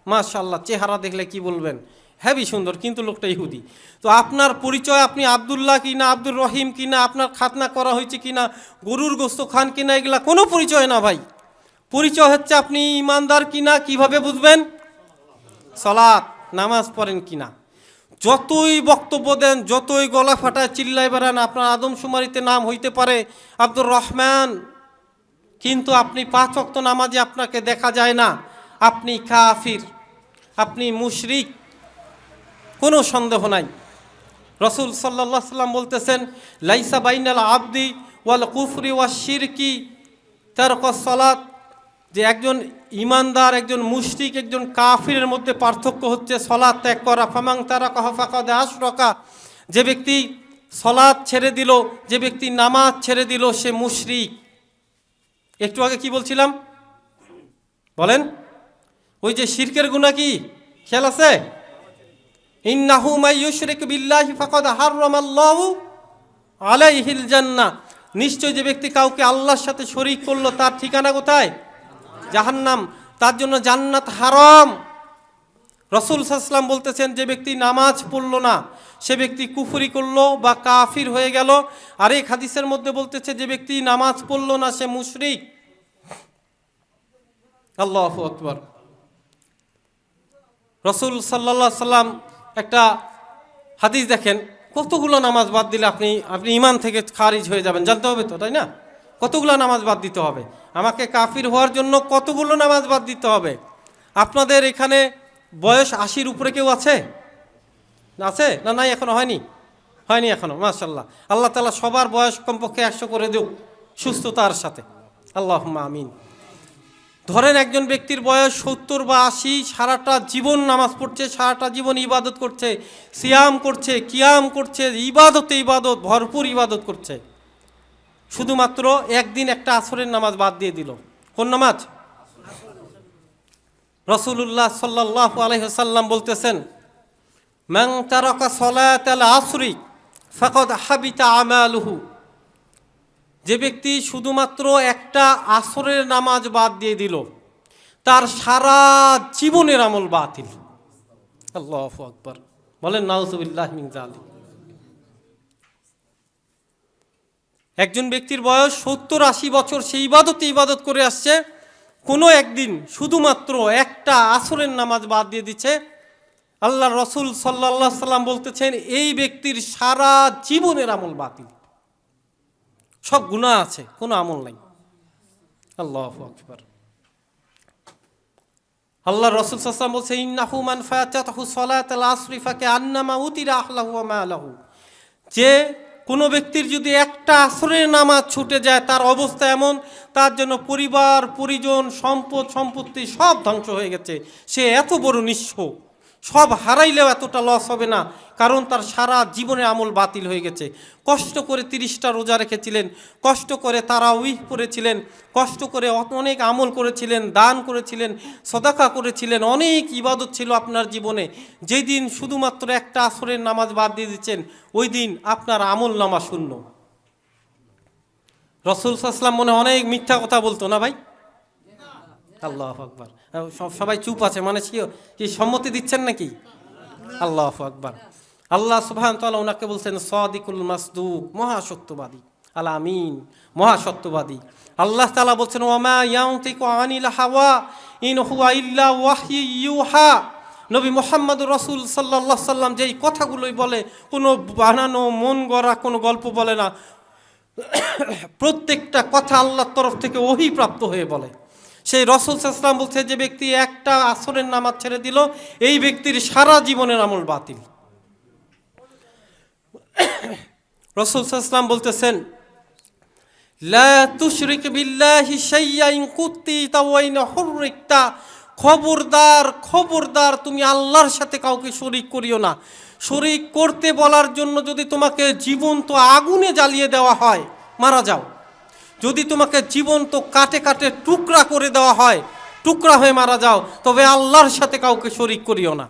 Speaker 1: মাশাআল্লাহ, চেহারা দেখলে কি বলবেন, হেভি সুন্দর, কিন্তু লোকটা ইহুদি। তো আপনার পরিচয় আপনি আব্দুল্লাহ কিনা, আব্দুর রহিম কিনা, আপনার খাতনা করা হয়েছে কিনা, গরুর গোস্ত খান কিনা, এগুলা কোনো পরিচয় না ভাই। পরিচয় হচ্ছে আপনি ইমানদার কিনা কিভাবে বুঝবেন? সালাত, নামাজ পড়েন কিনা। যতই বক্তব্য দেন, যতই গলা ফাটায় চিল্লায় বেড়ান, আপনার আদমশুমারিতে নাম হইতে পারে আব্দুর রহমান, কিন্তু আপনি 5 ওয়াক্ত নামাজে আপনাকে দেখা যায় না, আপনি কাফির, আপনি মুশরিক, কোনো সন্দেহ নাই। রসুল সাল্লাল্লাহু আলাইহি সাল্লাম বলতেছেন, লাইসা বাইনাল আবদি ওয়াল কুফরি ওয়াশ শিরকি তারকুস সালাত, যে একজন ইমানদার, একজন মুশরিক, একজন কাফিরের মধ্যে পার্থক্য হচ্ছে সলাৎ ত্যাগ করা। ফামাং তারাকাহা ফাকাদ আশরাকা, যে ব্যক্তি সলাৎ ছেড়ে দিল, যে ব্যক্তি নামাজ ছেড়ে দিল, সে মুশরিক। একটু আগে কি বলছিলাম বলেন? ওই যে শিরকের গুনাহ কি খেয়াল আছে? ইন্নাহু মাই ইউশরিক বিল্লাহি ফাকাদ হারামাল্লাহু আলাইহিল জান্নাহ, নিশ্চয় যে ব্যক্তি কাউকে আল্লাহর সাথে শরীক করলো, তার ঠিকানা কোথায়? জাহান্নাম, তার জন্য জান্নাত হারাম। রাসূল সাল্লাল্লাহু আলাইহি ওয়াসাল্লাম বলতেছেন, যে ব্যক্তি নামাজ পড়লো না, সে ব্যক্তি কুফরি করলো বা কাফির হয়ে গেল। আর এই হাদিসের মধ্যে বলতেছে, যে ব্যক্তি নামাজ পড়লো না, সে মুশরিক। আল্লাহু আকবার। রাসূল সাল্লাল্লাহু আলাইহি ওয়াসাল্লাম একটা হাদিস দেখেন, কতগুলো নামাজ বাদ দিলে আপনি ঈমান থেকে খারিজ হয়ে যাবেন, জানতে হবে তো, তাই না? কতগুলো নামাজ বাদ দিতে হবে? আমাকে কাফির হওয়ার জন্য কতগুলো নামাজ বাদ দিতে হবে? আপনাদের এখানে বয়স 80-র উপরে কেউ আছে? আছে না? নাই, এখনো হয়নি এখনো। মাশাআল্লাহ, আল্লাহ তাআলা সবার বয়স কমপক্ষে 100 করে দেও সুস্থতার সাথে, আল্লাহুম্মা আমিন। ধরেন একজন ব্যক্তির বয়স 70 বা 80, সারাটা জীবন নামাজ পড়ছে, সারাটা জীবন ইবাদত করছে, সিয়াম করছে, কিয়াম করছে, ইবাদতে ইবাদত, ভরপুর ইবাদত করছে, শুধুমাত্র একদিন একটা আসরের নামাজ বাদ দিয়ে দিল। কোন নামাজ? রাসূলুল্লাহ সাল্লাল্লাহু আলাইহি ওয়াসাল্লাম বলতেছেন, মান তারাকা সালাতাল আসরি ফাকাদ হাবিতা আমালুহু, যে ব্যক্তি শুধুমাত্র একটা আসরের নামাজ বাদ দিয়ে দিল, তার সারা জীবনের আমল বাতিল। আল্লাহু আকবার, বলেন নাউযুবিল্লাহি মিন যালিক। একজন ব্যক্তির বয়স 70-80 বছর, সে ইবাদত করে আসছে, কোনো একদিন শুধুমাত্র একটা আসরের নামাজ বাদ দিয়ে দিচ্ছে, আল্লাহ রসুল সাল্লাল্লাহু আলাইহি সাল্লাম বলতেছেন, এই ব্যক্তির সারা জীবনের আমল বাতিল। সব গুনাহ আছে, কোনো আমল নাই। আল্লাহু আকবার। আল্লাহ রসুল সাল্লাল্লাহু আলাইহি ওয়াসাল্লাম বলছে, ইন্নাহু মান ফাতাতাহু সালাতাল আসরি ফাকান্নামা উতিরা আহলাহু ওয়া মালাহু, যে কোনো ব্যক্তির যদি একটা আসরের নামাজ ছুটে যায়, তার অবস্থা এমন, তার জন্য পরিবার, পরিজন, সম্পত্তি সব ধ্বংস হয়ে গেছে। সে এত বড় নিঃস্ব, সব হারাইলেও এতটা লস হবে না, কারণ তার সারা জীবনের আমল বাতিল হয়ে গেছে। কষ্ট করে 30টা রোজা রেখেছিলেন, কষ্ট করে তারাউইহ পড়েছিলেন, কষ্ট করে অনেক আমল করেছিলেন, দান করেছিলেন, সদাকা করেছিলেন, অনেক ইবাদত ছিল আপনার জীবনে। যেই দিন শুধুমাত্র একটা আসরের নামাজ বাদ দিয়ে দিচ্ছেন, ওই দিন আপনার আমল নামা শূন্য। রাসূল সাল্লাল্লাহু আলাইহি ওয়াসাল্লাম মনে অনেক মিথ্যা কথা বলতো না ভাই? আল্লাহু আকবার। সবাই চুপ আছে, মানে কি সম্মতি দিচ্ছেন নাকি? আল্লাহু আকবার। আল্লাহ সুবহানাহু ওয়া তাআলা ওনাকে বলছেন সাদিকুল মাসদুক, মহাসত্যবাদী, আল আমিন, মহাসত্যবাদী। আল্লাহ তাআলা বলছেন, ওয়ামা ইয়ানতিকু আনিল হাওয়া ইন হুয়া ইল্লা ওয়াহয়ু ইউহা। নবী মুহাম্মদুর রাসূল সাল্লাল্লাহু আলাইহি সাল্লাম যেই কথাগুলোই বলে, কোনো বানানো মন গড়া কোনো গল্প বলে না, প্রত্যেকটা কথা আল্লাহর তরফ থেকে ওহী প্রাপ্ত হয়ে বলে। সেই রাসূল সাল্লাল্লাহু আলাইহি ওয়াসাল্লাম বলছে, যে ব্যক্তি একটা আসরের নামাজ ছেড়ে দিল, এই ব্যক্তির সারা জীবনের আমল বাতিল। রাসূল সাল্লাল্লাহু আলাইহি ওয়াসাল্লাম বলতেছেন, লা তুশরিক বিল্লাহি শাইআন কুতিতা ওয়া ইন হুররিকতা, খবরদার তুমি আল্লাহর সাথে কাউকে শরীক করিও না। শরীক করতে বলার জন্য যদি তোমাকে জীবন্ত আগুনে জ্বালিয়ে দেওয়া হয়, মারা যাও। যদি তোমাকে জীবন্ত কাটে টুকরা করে দেওয়া হয়, টুকরা হয়ে মারা যাও, তবে আল্লাহর সাথে কাউকে শরীক করিও না।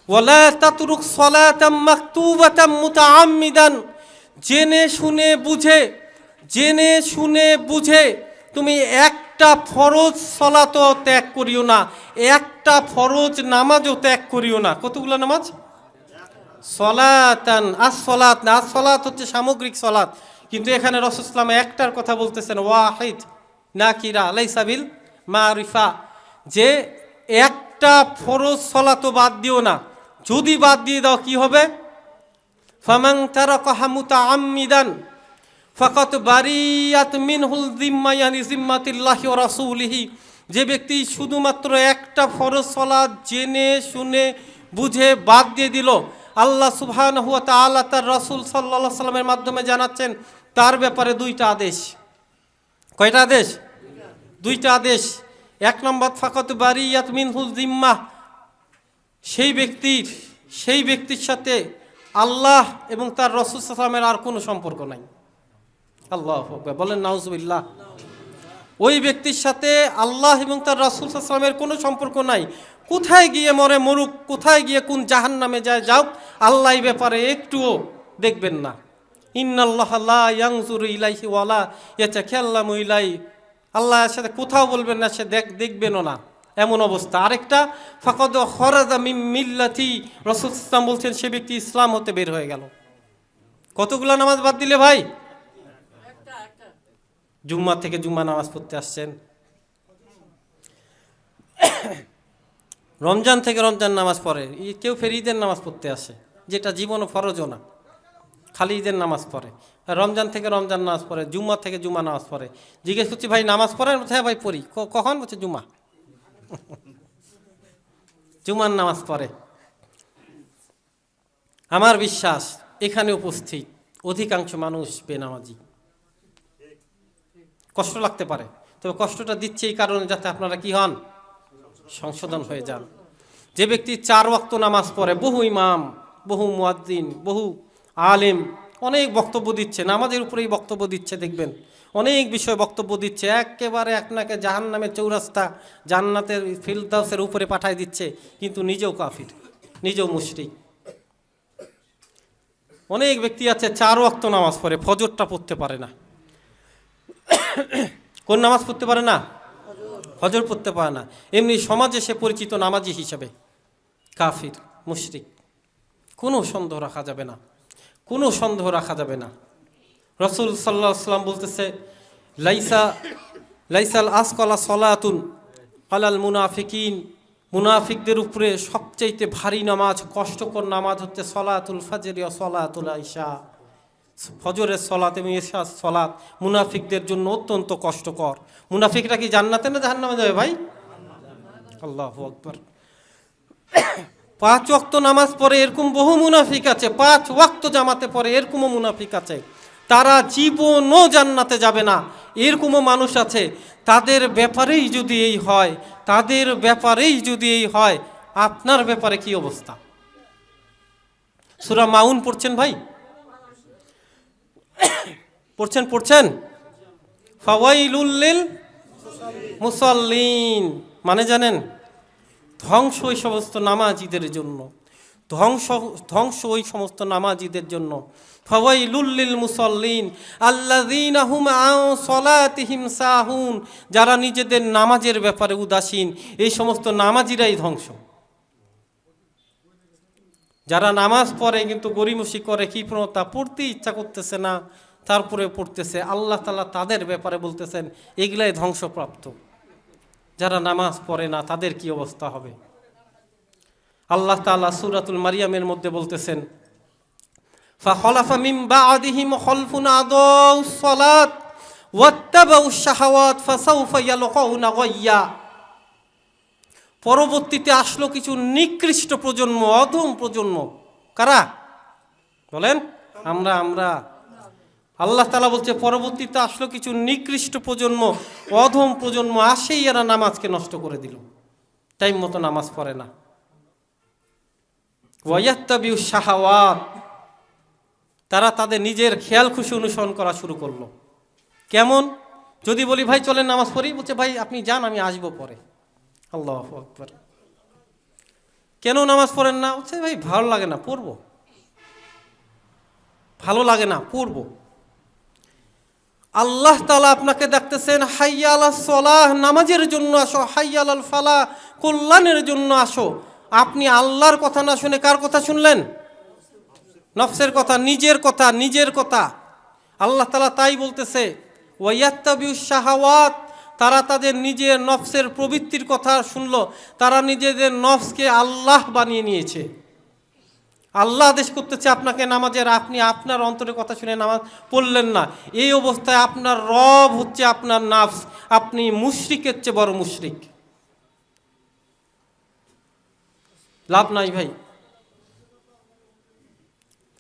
Speaker 1: ওয়ালা তাতরুক সালাতাম মাকতুবাতাম মুতাআম্মিদান, জেনে শুনে বুঝে তুমি একটা ফরজ সালাতও ত্যাগ করিও না, একটা ফরজ নামাজও ত্যাগ করিও না। কতগুলো নামাজ? সালাতান, আস-সালাত না, আস-সালাত হচ্ছে সামগ্রিক সালাত, কিন্তু এখানে রাসূল সাল্লাল্লাহু আলাইহি ওয়াসাল্লাম একটার কথা বলতেছেন, ওয়াহিদ নাকিরা লাইসা বিল মারিফা, যে একটা ফরজ সালাতও বাদ দিও না। যদি বাদ দিয়ে দাও কি হবে? ফামান তারাকাহা মুতাআম্মিদান ফাকাত বারিয়াত মিনহুল যিম্মা ইয়ানি যিম্মাতিল্লাহি ওয়া রাসূলিহি। যে ব্যক্তি শুধুমাত্র একটা ফরজ সালাত জেনে শুনে বুঝে বাদ দিয়ে দিল, আল্লাহ সুবহানাহু ওয়া তাআলা তার রাসূল সাল্লাল্লাহু আলাইহি সাল্লামের মাধ্যমে জানাচ্ছেন তার ব্যাপারে দুইটা আদেশ। কয়টা আদেশ? দুইটা আদেশ। এক নম্বর, ফাকাত বারিয়াত মিনহুল যিম্মা, সেই ব্যক্তির সাথে আল্লাহ এবং তার রাসূল সাল্লাল্লাহু আলাইহি সাল্লামের আর কোনো সম্পর্ক নাই। আল্লাহু আকবার, বলেন নাউজুবিল্লাহ। ওই ব্যক্তির সাথে আল্লাহ এবং তার রাসূল সাল্লাল্লাহু আলাইহি সাল্লামের কোনো সম্পর্ক নাই। কোথায় গিয়ে মরে মরুক, কোথায় গিয়ে কোন জাহান্নামে যায় যাওক, আল্লাহ এই ব্যাপারে একটুও দেখবেন না। ইন্নাল্লাহা লা ইয়ানজুরু ইলাইহি ওয়া লা ইয়াতাকাল্লামু ইলাইহি, আল্লাহর সাথে কোথাও বলবেন না, সে দেখবেনও না, এমন অবস্থা। আরেকটা, ফাকাদ খরাজা মিন মিল্লাতি, রাসূল সাল্লাল্লাহু আলাইহি ওয়াসাল্লাম বলছেন সে ব্যক্তি ইসলাম হতে বের হয়ে গেল। কতগুলো নামাজ বাদ দিলে ভাই? জুম্মা থেকে জুম্মা নামাজ পড়তে আসছেন, রমজান থেকে রমজান নামাজ পড়ে, কেউ ফের ঈদের নামাজ পড়তে আসে, যেটা জীবনও ফরজও না, খালি ঈদের নামাজ পড়ে। রমজান থেকে রমজান নামাজ পড়ে, জুম্মা থেকে জুম্মা নামাজ পড়ে। জিজ্ঞেস করছি ভাই নামাজ পড়েন? হ্যাঁ ভাই পড়ি। কখন? বলছে জুম্মা। জুম্মার নামাজ পড়ে। আমার বিশ্বাস এখানে উপস্থিত অধিকাংশ মানুষ বেনামাজি। কষ্ট লাগতে পারে, তবে কষ্টটা দিচ্ছে এই কারণে যাতে আপনারা কি হন, সংশোধন হয়ে যান। যে ব্যক্তি 4 ওয়াক্ত নামাজ পড়ে, বহু ইমাম, বহু মুয়াজ্জিন, বহু আলেম অনেক বক্তব্য দিচ্ছে, নামাজের উপরেই বক্তব্য দিচ্ছে, দেখবেন অনেক বিষয় বক্তব্য দিচ্ছে, একেবারে আপনাকে জাহান্নামের চৌরাস্তা জান্নাতের ফিরদাউসের উপরে পাঠায় দিচ্ছে, কিন্তু নিজেও কাফির, নিজেও মুশরিক। অনেক ব্যক্তি আছে 4 ওয়াক্ত নামাজ পড়ে, ফজরটা পড়তে পারে না। কোন নামাজ পড়তে পারে না? ফজর পড়তে পারে না। এমনি সমাজে সে পরিচিত নামাজি হিসাবে, কাফির, মুশরিক। কোনো সন্দেহ রাখা যাবে না, কোনো সন্দেহ রাখা যাবে না। রাসূল সাল্লাল্লাহু আলাইহি ওয়াসাল্লাম বলতেছে, লাইসাল আসকালা সলাতুন আলাল মুনাফিকিন, মুনাফিকদের উপরে সবচাইতে ভারী নামাজ, কষ্টকর নামাজ হচ্ছে সলাতুল ফজর ও সলাতুল ইশা। ফজরের সলাত এবং ইশার সলাত মুনাফিকদের জন্য অত্যন্ত কষ্টকর। মুনাফিকরা কি জান্নাতে না জাহান্নামে যাবে ভাই? আল্লাহু আকবার। 5 ওয়াক্ত নামাজ পড়ে এরকম বহু মুনাফিক আছে, 5 ওয়াক্ত জামাতে পড়ে এরকমও মুনাফিক আছে, তারা জীবনও জান্নাতে যাবে না, এরকমও মানুষ আছে। তাদের ব্যাপারেই যদি এই হয়, তাদের ব্যাপারেই যদি এই হয়, আপনার ব্যাপারে কি অবস্থা? সূরা মাউন পড়ছেন ভাই? পড়ছেন? ফাওয়াইলুল লিল মুসাল্লিন মানে জানেন? ধ্বংস ওই সমস্ত নামাজীদের জন্য, ধ্বংস ওই সমস্ত নামাজীদের জন্য। ফাওয়াইলুল লিল মুসাল্লিন আল্লাযীনা হুম আন সলাতিহিম সাহুন, যারা নিজেদের নামাজের ব্যাপারে উদাসীন, এই সমস্ত নামাজীরাই ধ্বংস। যারা নামাজ পড়ে কিন্তু গরিমসি করে, কৃপণতা, পড়তে ইচ্ছা করতেছে না, তারপরে পড়তেছে, আল্লাহ তাআলা তাদের ব্যাপারে বলতেছেন এগুলাই ধ্বংসপ্রাপ্ত। যারা নামাজ পড়ে না তাদের কি অবস্থা হবে? আল্লাহ তাআলা সূরাতুল মারিয়ামের মধ্যে বলতেছেন, ফাখলাফা মিন বা'দিহিম খালফুন আদাউস সালাত ওয়াত্তাবাউশ শাহাওয়াত ফাসাউফা ইয়ালকাউনা গায়্যা। পরবর্তীতে আসলো কিছু নিকৃষ্ট প্রজন্ম, অধম প্রজন্ম। কারা বলেন? আমরা। আল্লাহ তাআলা বলছে পরবর্তীতে আসলো কিছু নিকৃষ্ট প্রজন্ম, অধম প্রজন্ম, আসেই এরা নামাজকে নষ্ট করে দিল, টাইম মতো নামাজ পড়ে না। ওয়ায়াত্তাবিউশ শাহাওয়াত, তারা তাদের নিজের খেয়াল খুশি অনুসরণ করা শুরু করলো। কেমন? যদি বলি ভাই চলেন নামাজ পড়ি, বলছে ভাই আপনি যান, আমি আসবো পরে। আল্লাহু আকবার। কেন নামাজ পড়েন না? বলছে ভাই ভালো লাগে না, পড়বো। ভালো লাগে না, পড়বো। আল্লাহ তাআলা আপনাকে ডাকতেছেন, হাইয়া আলাস সালাহ, নামাজের জন্য আসো, হাইয়া আলাল ফালাহ, কল্যাণের জন্য আসো। আপনি আল্লাহর কথা না শুনে কার কথা শুনলেন? নফসের কথা, নিজের কথা। আল্লাহ তাআলা তাই বলতেছে, ওয়ায়াত্তাবিউশ শাহাওয়াত, তারা তাদের নিজের নফসের প্রবৃত্তির কথা শুনলো, তারা নিজেদের নফসকে আল্লাহ বানিয়ে নিয়েছে। আল্লাহ আদেশ করতেছে আপনাকে নামাজের, আপনি আপনার অন্তরের কথা শুনে নামাজ পড়লেন না। এই অবস্থায় আপনার রব হচ্ছে আপনার নফস, আপনি মুশরিকের চেয়ে বড় মুশরিক। লাভ নাই ভাই।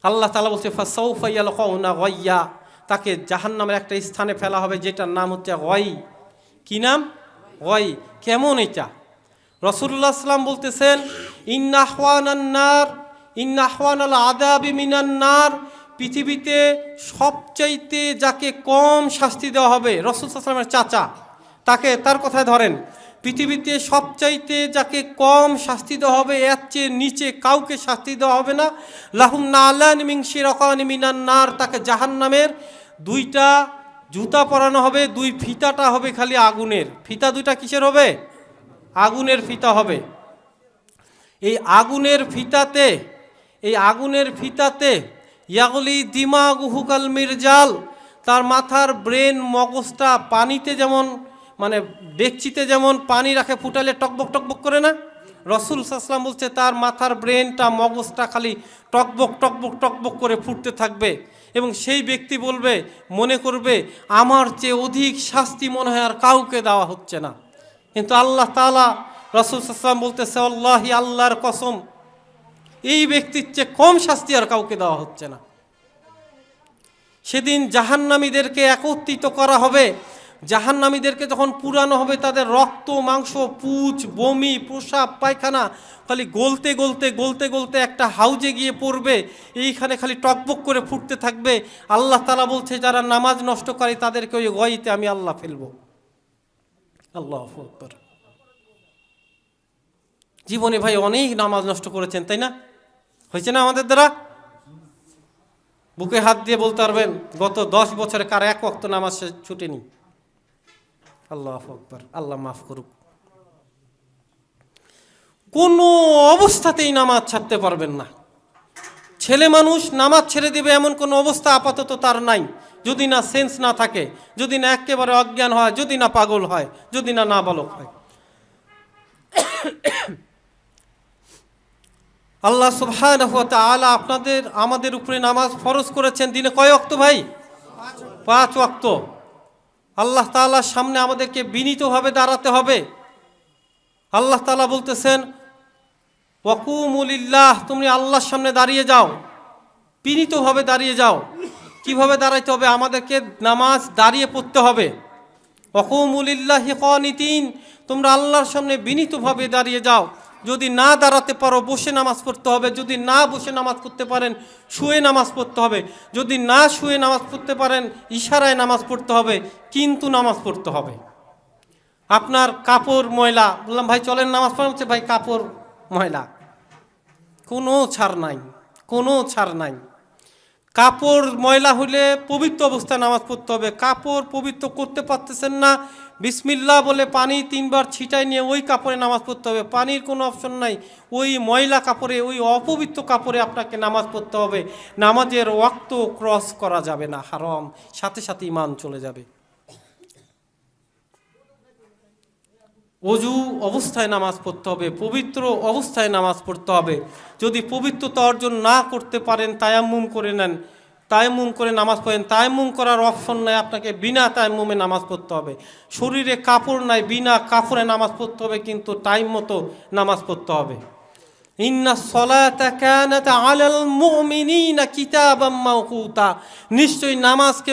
Speaker 1: আল্লাহ তাআলা বলছে ফাসাউফা ইয়ালকাউনা গাইয়া, তাকে জাহান্নামের একটা স্থানে ফেলা হবে যেটার নাম হচ্ছে গাই। কি নাম? গাই। কেমন এটা? রাসূলুল্লাহ সাল্লাল্লাহু আলাইহি ওয়াসাল্লাম বলতেছেন ইন্না আহওয়ানান নার, ইন্না আহওয়ানাল আযাবি মিনান নার, পৃথিবীতে সবচাইতে যাকে কম শাস্তি দেওয়া হবে, রাসূল সাল্লাল্লাহু আলাইহি ওয়াসাল্লামের চাচা, তাকে তার কথায় ধরেন, পৃথিবীতে সবচাইতে যাকে কম শাস্তি দেওয়া হবে, এর চেয়ে নিচে কাউকে শাস্তি দেওয়া হবে না। লাহুম নালান মিন শিরাকান মিনান নার, তাকে জাহান্নামের দুইটা জুতা পরানো হবে, দুই ফিতাটা হবে খালি আগুনের ফিতা। দুইটা কিসের হবে? আগুনের ফিতা হবে। এই আগুনের ফিতাতে ইয়াগলি দিমাগুহু কাল মিরজাল, তার মাথার ব্রেন মগজটা পানিতে যেমন, মানে ডেকচিতে যেমন পানি রাখে ফুটালে টকবক টকবক করে না, রাসূল সাল্লাল্লাহু আলাইহি ওয়াসাল্লাম বলছে তার মাথার ব্রেনটা মগজটা খালি টকবক টকবক টকবক করে ফুটতে থাকবে। এবং সেই ব্যক্তি বলবে, মনে করবে আমার চেয়ে অধিক শাস্তি মনে হয় আর কাউকে দেওয়া হচ্ছে না। কিন্তু আল্লাহ তাআলা, রাসূল সাল্লাল্লাহু আলাইহি ওয়াসাল্লাম বলতেছে আল্লাহি, আল্লাহর কসম, এই ব্যক্তির চেয়ে কম শাস্তি আর কাউকে দেওয়া হচ্ছে না। সেদিন জাহান্নামীদেরকে একত্রিত করা হবে। জাহান্নামীদেরকে যখন পুরানো হবে, তাদের রক্ত, মাংস, পুঁজ, বমি, প্রসাব, পায়খানা খালি গলতে গলতে গলতে গলতে একটা হাউজে গিয়ে পড়বে, এইখানে খালি টকবক করে ফুটতে থাকবে। আল্লাহ তাআলা বলছে যারা নামাজ নষ্ট করে তাদেরকে ওই গইতে আমি আল্লাহ ফেলবো। আল্লাহু আকবার। জীবনে ভাই অনেক নামাজ নষ্ট করেছেন, তাই না? হয়েছে না আমাদের দ্বারা? বুকে হাত দিয়ে বলতে পারবেন গত 10 বছরে কার এক ওয়াক্ত নামাজ ছুটেনি? আল্লাহু আকবার। আল্লাহ মাফ করুক। কোনো অবস্থাতেই নামাজ ছাড়তে পারবেন না। ছেলে মানুষ নামাজ ছেড়ে দেবে এমন কোনো অবস্থা আপাতত তার নাই, যদি না সেন্স না থাকে, যদি না একেবারে অজ্ঞান হয়, যদি না পাগল হয়, যদি না নাবালক হয়। আল্লাহ সুবহানাহু ওয়া তাআলা আমাদের উপরে নামাজ ফরজ করেছেন দিনে কয় ওয়াক্ত ভাই? 5 ওয়াক্ত। আল্লাহ তাআলার সামনে আমাদেরকে বিনীতভাবে দাঁড়াতে হবে। আল্লাহ তাআলা বলতেছেন ওয়াকুমু লিল্লাহ, তুমি আল্লাহর সামনে দাঁড়িয়ে যাও, বিনীতভাবে দাঁড়িয়ে যাও। কিভাবে দাঁড়াইতে হবে? আমাদেরকে নামাজ দাঁড়িয়ে পড়তে হবে। ওয়াকুমু লিল্লাহি কানিতিন, তোমরা আল্লাহর সামনে বিনীতভাবে দাঁড়িয়ে যাও। যদি না দাঁড়াতে পারো বসে নামাজ পড়তে হবে, যদি না বসে নামাজ পড়তে পারেন শুয়ে নামাজ পড়তে হবে, যদি না শুয়ে নামাজ পড়তে পারেন ইশারায় নামাজ পড়তে হবে, কিন্তু নামাজ পড়তে হবে। আপনার কাপড় ময়লা, বললাম ভাই চলেন নামাজ পড়া হচ্ছে, ভাই কাপড় ময়লা, কোনো ছাড় নাই, কোনো ছাড় নাই। কাপড় ময়লা হলে পবিত্র অবস্থায় নামাজ পড়তে হবে। কাপড় পবিত্র করতে পারতেছেন না, বিসমিল্লাহ বলে পানি 3 বার ছিটাই নিয়ে ওই কাপড়ে নামাজ পড়তে হবে। পানির কোনো অপশন নাই, ওই ময়লা কাপড়ে, ওই অপবিত্র কাপড়ে আপনাকে নামাজ পড়তে হবে। নামাজের ওয়াক্ত ক্রস করা যাবে না, হারাম, সাথে সাথে ঈমান চলে যাবে। ওযু অবস্থায় নামাজ পড়তে হবে, পবিত্র অবস্থায় নামাজ পড়তে হবে। যদি পবিত্রতা অর্জন না করতে পারেন তায়াম্মুম করে নেন, তায়াম্মুম করে নামাজ পড়েন। তায়াম্মুম করার অপশন নাই, আপনাকে বিনা তায়াম্মুমে নামাজ পড়তে হবে। শরীরে কাপড় নাই, বিনা কাপড়ে নামাজ পড়তে হবে, কিন্তু টাইম মতো নামাজ পড়তে হবে। ইন্নাস সালাতা কানাত আলাল মুমিনিনা কিতাবাম মাওকুতা, নিশ্চয়ই নামাজকে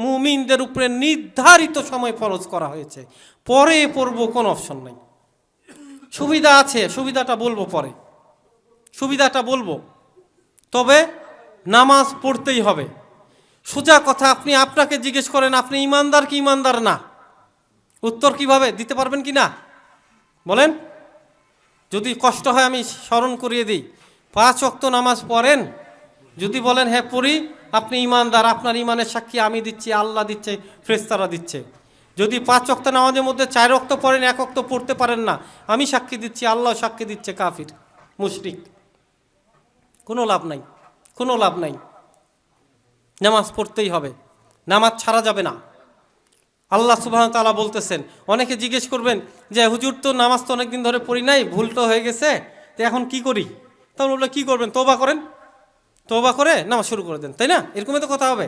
Speaker 1: মুমিনদের উপরে নির্ধারিত সময় ফরজ করা হয়েছে। পরে পড়ব কোনো অপশন নাই। সুবিধা আছে, সুবিধাটা বলবো পরে, সুবিধাটা বলবো, তবে নামাজ পড়তেই হবে। সোজা কথা, আপনি আপনাকে জিজ্ঞেস করেন আপনি ইমানদার কি ইমানদার না, উত্তর কিভাবে দিতে পারবেন কি না বলেন? যদি কষ্ট হয় আমি স্মরণ করিয়ে দিই, 5 ওয়াক্ত নামাজ পড়েন, যদি বলেন হ্যাঁ পড়ি, আপনি ইমানদার, আপনার ইমানের সাক্ষী আমি দিচ্ছি, আল্লাহ দিচ্ছে, ফেরেশতারা দিচ্ছে। যদি 5 ওয়াক্ত নামাজের মধ্যে 4 ওয়াক্ত পড়েন, 1 ওয়াক্ত পড়তে পারেন না, আমি সাক্ষী দিচ্ছি, আল্লাহ সাক্ষী দিচ্ছে, কাফির, মুশরিক। কোনো লাভ নাই, কোনো লাভ নাই। নামাজ পড়তেই হবে, নামাজ ছাড়া যাবে না। আল্লাহ সুবহানাহু ওয়া তাআলা বলতেছেন। অনেকে জিজ্ঞেস করবেন যে হুজুর তো নামাজ তো অনেকদিন ধরে পড়ি নাই, ভুল তো হয়ে গেছে, তো এখন কি করি? তখন বললো কি করবেন? তওবা করেন, তওবা করে নামাজ শুরু করে দেন, তাই না? এরকমই তো কথা হবে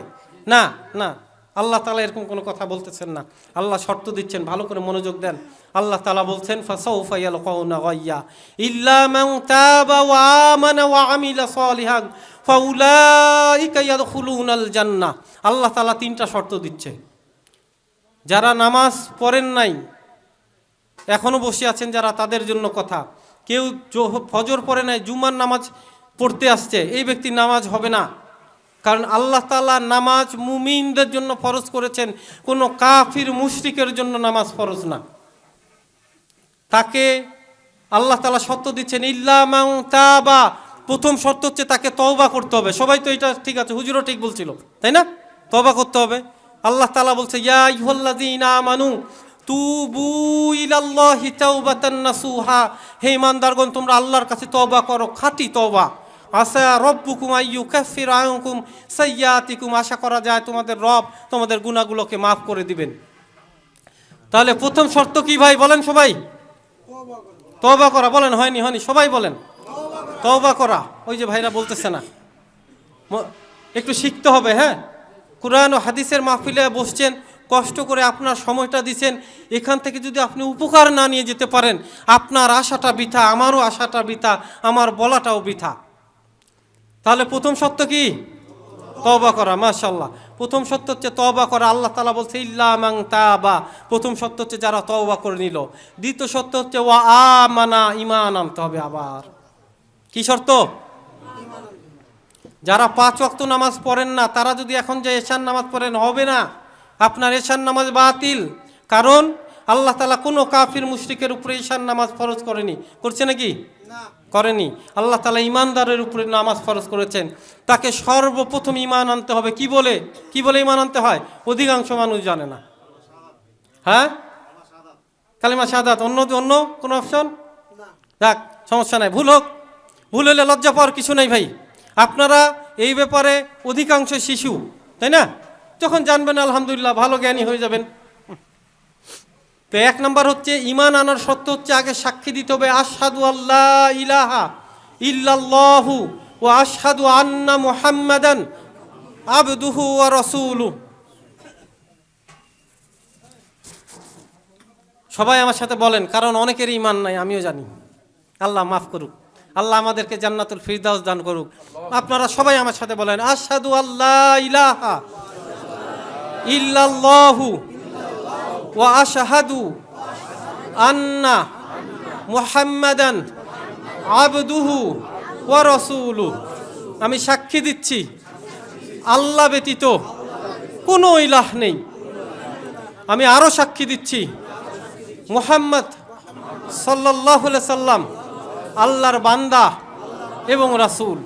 Speaker 1: না। না, আল্লাহ তাআলা এরকম কোনো কথা বলতেছেন না। আল্লাহ শর্ত দিচ্ছেন, ভালো করে মনোযোগ দেন। আল্লাহ তাআলা বলছেন ফাসাউফা ইয়ালকাউনা গায়্যা ইল্লা মান তাবা ওয়া আমানা ওয়া আমিলা সালিহান ফাউলাইকা ইয়াদখুলুনাল জান্নাহ। আল্লাহ তাআলা তিনটা শর্ত দিচ্ছে। যারা নামাজ পড়েন নাই, এখনো বসে আছেন যারা, তাদের জন্য কথা। কেউ ফজর পড়ে নাই, জুমার নামাজ পড়তে আসছে, এই ব্যক্তির নামাজ হবে না। কারণ আল্লাহ তাআলা নামাজ মুমিনদের জন্য ফরজ করেছেন, কোনো কাফির মুশরিকের জন্য নামাজ ফরজ না। তাকে আল্লাহ তাআলা শর্ত দিচ্ছেন ইল্লা মান তাবা, প্রথম শর্ত হচ্ছে তাকে তওবা করতে হবে। সবাই তো এটা ঠিক আছে, হুজুরও ঠিক বলছিল, তাই না? তওবা করতে হবে। আল্লাহ তাআলা বলছে ইয়া আইয়ুহাল্লাযীনা আমানু তুবু ইলাল্লাহি তাওবাতান নাসুহা, হে ঈমানদারগণ তোমরা আল্লাহর কাছে তওবা করো, খাঁটি তওবা। আসা রব্বুকুম আইয়ুকাফিরা আনকুম সাইয়্যাতিকুম, আশা করা যায় তোমাদের রব তোমাদের গুনাহগুলোকে মাফ করে দিবেন। তাহলে প্রথম শর্ত কি ভাই বলেন সবাই? তওবা করা। বলেন হয়নি? সবাই বলেন তওবা করা। ওই যে ভাইরা বলতেছে না, একটু শিখতে হবে। হ্যাঁ, কুরআন ও হাদিসের মাহফিলে বসছেন, কষ্ট করে আপনার সময়টা দিচ্ছেন, এখান থেকে যদি আপনি উপকার না নিয়ে যেতে পারেন, আপনার আশাটা বৃথা, আমারও আশাটা বৃথা, আমার বলাটাও বৃথা। তাহলে প্রথম সত্য কি? তওবা করা। মাশাআল্লাহ, প্রথম সত্য হচ্ছে তওবা করা। আল্লাহ তাআলা বলছে ইল্লা মান তাবা, প্রথম সত্য হচ্ছে যারা তওবা করে নিল। দ্বিতীয় সত্য হচ্ছে ওয়া আমানা, ঈমান আনতে হবে। আবার কি শর্ত? যারা 5 ওয়াক্ত নামাজ পড়েন না, তারা যদি এখন যে এশার নামাজ পড়েন, হবে না, আপনার এশার নামাজ বাতিল। কারণ আল্লাহ তাআলা কোনো কাফির মুশরিকের উপরে এশার নামাজ ফরজ করেনি। করছে নাকি? করেনি। আল্লাহ তাআলা ঈমানদারের উপরে নামাজ ফরজ করেছেন। তাকে সর্বপ্রথম ঈমান আনতে হবে। কি বলে ঈমান আনতে হয়? অধিকাংশ মানুষ জানে না। হ্যাঁ, কালিমা শাহাদাত। অন্য কোনো অপশন? যাক, সমস্যা নাই, ভুল হোক, ভুল হলে লজ্জা পাওয়ার কিছু নেই ভাই। আপনারা এই ব্যাপারে অধিকাংশ শিশু, তাই না? যখন জানবেন আলহামদুলিল্লাহ ভালো জ্ঞানী হয়ে যাবেন। তো 1 নাম্বার হচ্ছে ঈমান আনার শর্ত হচ্ছে আগে সাক্ষী দিতে হবে আশহাদু আল্লা ইলাহা ইল্লাল্লাহু ওয়া আশহাদু আন্না মুহাম্মাদান আবদুহু ওয়া রাসূলুহু। সবাই আমার সাথে বলেন, কারণ অনেকের ঈমান নাই, আমিও জানি। আল্লাহ মাফ করুক, আল্লাহ আমাদেরকে জান্নাতুল ফিরদাউস দান করুক। আপনারা সবাই আমার সাথে বলেন আশহাদু আল্লা ইলাহা ইল্লাল্লাহু ওয়া আশহাদু আন্না মুহাম্মাদান আবদুহু ওয়া রাসূলুহু। আমি সাক্ষী দিচ্ছি আল্লাহ ব্যতীত কোনো ইলাহ নেই। আমি আরও সাক্ষী দিচ্ছি মুহাম্মদ সাল্লাল্লাহু আলাইহি সাল্লাম আল্লাহর বান্দা এবং রাসূল।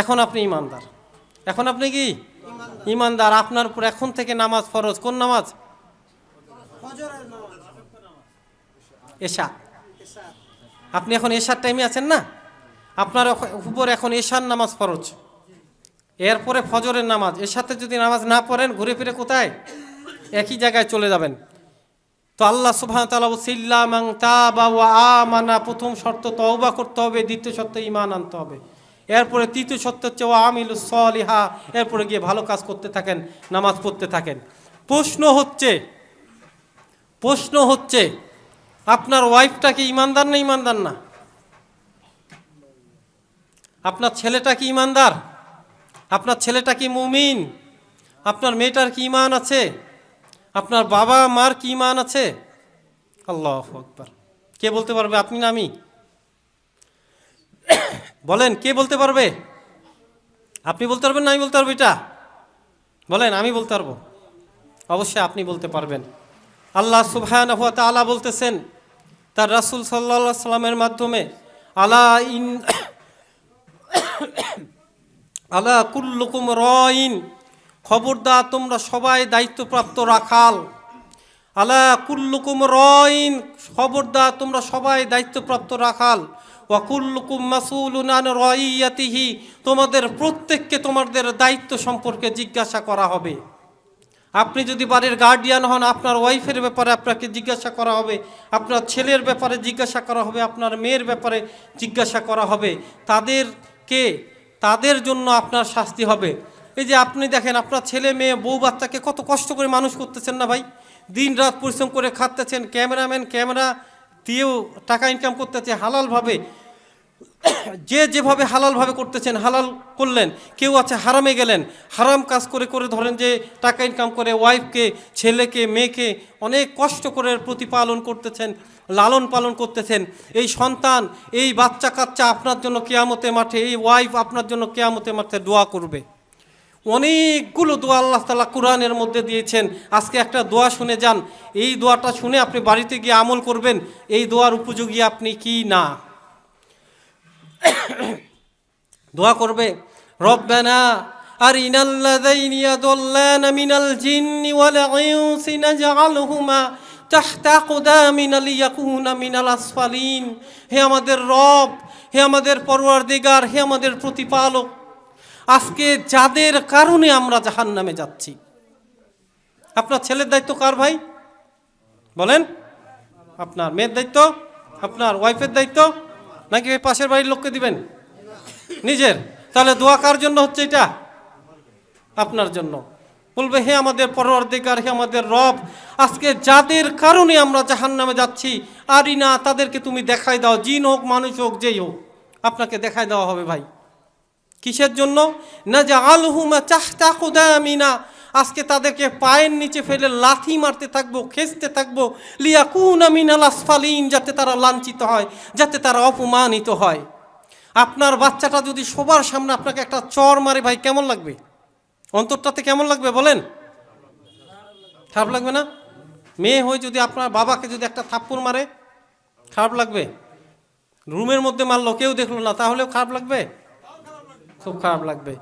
Speaker 1: এখন আপনি ঈমানদার। এখন আপনি কি ঈমানদার? আপনার উপর এখন থেকে নামাজ ফরজ। কোন নামাজ? এশা। আপনি এখন এশার টাইমে আছেন না? আপনার উপর এখন এশার নামাজ ফরজ, এরপরে ফজরের নামাজ। এশাতে যদি নামাজ না পড়েন, ঘুরে ফিরে কোথায়? একই জায়গায় চলে যাবেন। তো আল্লাহ সুবহানাহু ওয়া তাআলা বলছে ইল্লা মান তাবা ওয়া আমানা, প্রথম শর্ত তওবা করতে হবে, দ্বিতীয় শর্ত ঈমান আনতে হবে, এরপরে তৃতীয় শর্ত হচ্ছে ওয়া আমিলুস সলিহা, এরপরে গিয়ে ভালো কাজ করতে থাকেন, নামাজ পড়তে থাকেন। প্রশ্ন হচ্ছে আপনার ওয়াইফটা কি ঈমানদার না ঈমানদার না? আপনার ছেলেটা কি ঈমানদার? আপনার ছেলেটা কি মুমিন? আপনার মেয়েটার কি ঈমান আছে? আপনার বাবা মার কি ঈমান আছে? আল্লাহু আকবার। কে বলতে পারবে? আপনি না আমি? বলেন, কে বলতে পারবে? আপনি বলতে পারবেন না আমি বলতে পারবো? এটা বলেন। আমি বলতে পারবো? অবশ্যই আপনি বলতে পারবেন। আল্লাহ সুবহানাহু ওয়া তাআলা বলতেছেন তার রাসূল সাল্লাল্লাহু আলাইহি সাল্লামের মাধ্যমে আলা কুল্লুকুম রাইন, খবরদার তোমরা সবাই দায়িত্বপ্রাপ্ত রাখাল। আলা কুল্লুকুম রাইন, খবরদার তোমরা সবাই দায়িত্বপ্রাপ্ত রাখাল। ওয়া কুল্লুকুম মাসউলুন আন রাইয়াতিহি, তোমাদের প্রত্যেককে তোমাদের দায়িত্ব সম্পর্কে জিজ্ঞাসা করা হবে। আপনি যদি বাড়ির গার্ডিয়ান হন, আপনার ওয়াইফের ব্যাপারে আপনাকে জিজ্ঞাসা করা হবে, আপনার ছেলের ব্যাপারে জিজ্ঞাসা করা হবে, আপনার মেয়ের ব্যাপারে জিজ্ঞাসা করা হবে। তাদের জন্য আপনার শাস্তি হবে। এই যে আপনি দেখেন আপনার ছেলে মেয়ে বউ বাচ্চাকে কত কষ্ট করে মানুষ করতেছেন না ভাই, দিন রাত পরিশ্রম করে খাটতেছেন, ক্যামেরাম্যান ক্যামেরা দিয়েও টাকা ইনকাম করতেছে হালালভাবে। যে যেভাবে হালালভাবে করতেছেন হালাল করলেন, কেউ আছে হারামে গেলেন, হারাম কাজ করে করে ধরেন যে টাকা ইনকাম করে ওয়াইফকে, ছেলেকে, মেয়েকে অনেক কষ্ট করে প্রতিপালন করতেছেন, লালন পালন করতেছেন। এই সন্তান, এই বাচ্চা কাচ্চা আপনার জন্য কিয়ামতের মাঠে, এই ওয়াইফ আপনার জন্য কিয়ামতের মাঠে দোয়া করবে। অনেকগুলো দোয়া আল্লাহ তাআলা কোরআনের মধ্যে দিয়েছেন। আজকে একটা দোয়া শুনে যান, এই দোয়াটা শুনে আপনি বাড়িতে গিয়ে আমল করবেন, এই দোয়ার উপযোগী আপনি কি না। দোয়া করবে, রব্বানা আরিনাল্লাযাইনি ইয়াদুল্লানা মিনাল জিন্নি ওয়াল ইনসি নাজআলহুমা তাহতা আকদামিনা লিয়াকুনা মিনাল আসফালিন। হে আমাদের রব, হে আমাদের পরওয়ারদিগার, হে আমাদের প্রতিপালক, আজকে যাদের কারণে আমরা জাহান্নামে যাচ্ছি। আপনার ছেলের দায়িত্ব কার ভাই বলেন? আপনার মেয়ের দায়িত্ব, আপনার ওয়াইফের দায়িত্ব, নাকি ওই পাশের বাড়ির লোককে দিবেন? নিজের। তাহলে দোয়া কার জন্য হচ্ছে এটা? আপনার জন্য। বলবে, হে আমাদের পরওয়ারদিগার, হে আমাদের রব, আজকে যাদের কারণে আমরা জাহান্নামে যাচ্ছি, আরিনা, তাদেরকে তুমি দেখাই দাও, জিন হোক মানুষ হোক যেই হোক, আপনাকে দেখাই দেওয়া হবে ভাই। কিসের জন্য? নাজআলহুমা তাহতা আকদামিনা, আজকে তাদেরকে পায়ের নিচে ফেলে লাথি মারতে থাকবো, খেসতে থাকবো, লিয়াকুনা মিনাল আসফালিন, যাতে তারা লাঞ্ছিত হয়, যাতে তারা অপমানিত হয়। আপনার বাচ্চাটা যদি সবার সামনে আপনাকে একটা চর মারে ভাই, কেমন লাগবে? অন্তরটাতে কেমন লাগবে বলেন? খারাপ লাগবে না? মেয়ে হয়ে যদি আপনার বাবাকে যদি একটা থাপ্পড় মারে, খারাপ লাগবে? রুমের মধ্যে মারলো, কেউ দেখলো না, তাহলেও খারাপ লাগবে? খুব খারাপ লাগবে।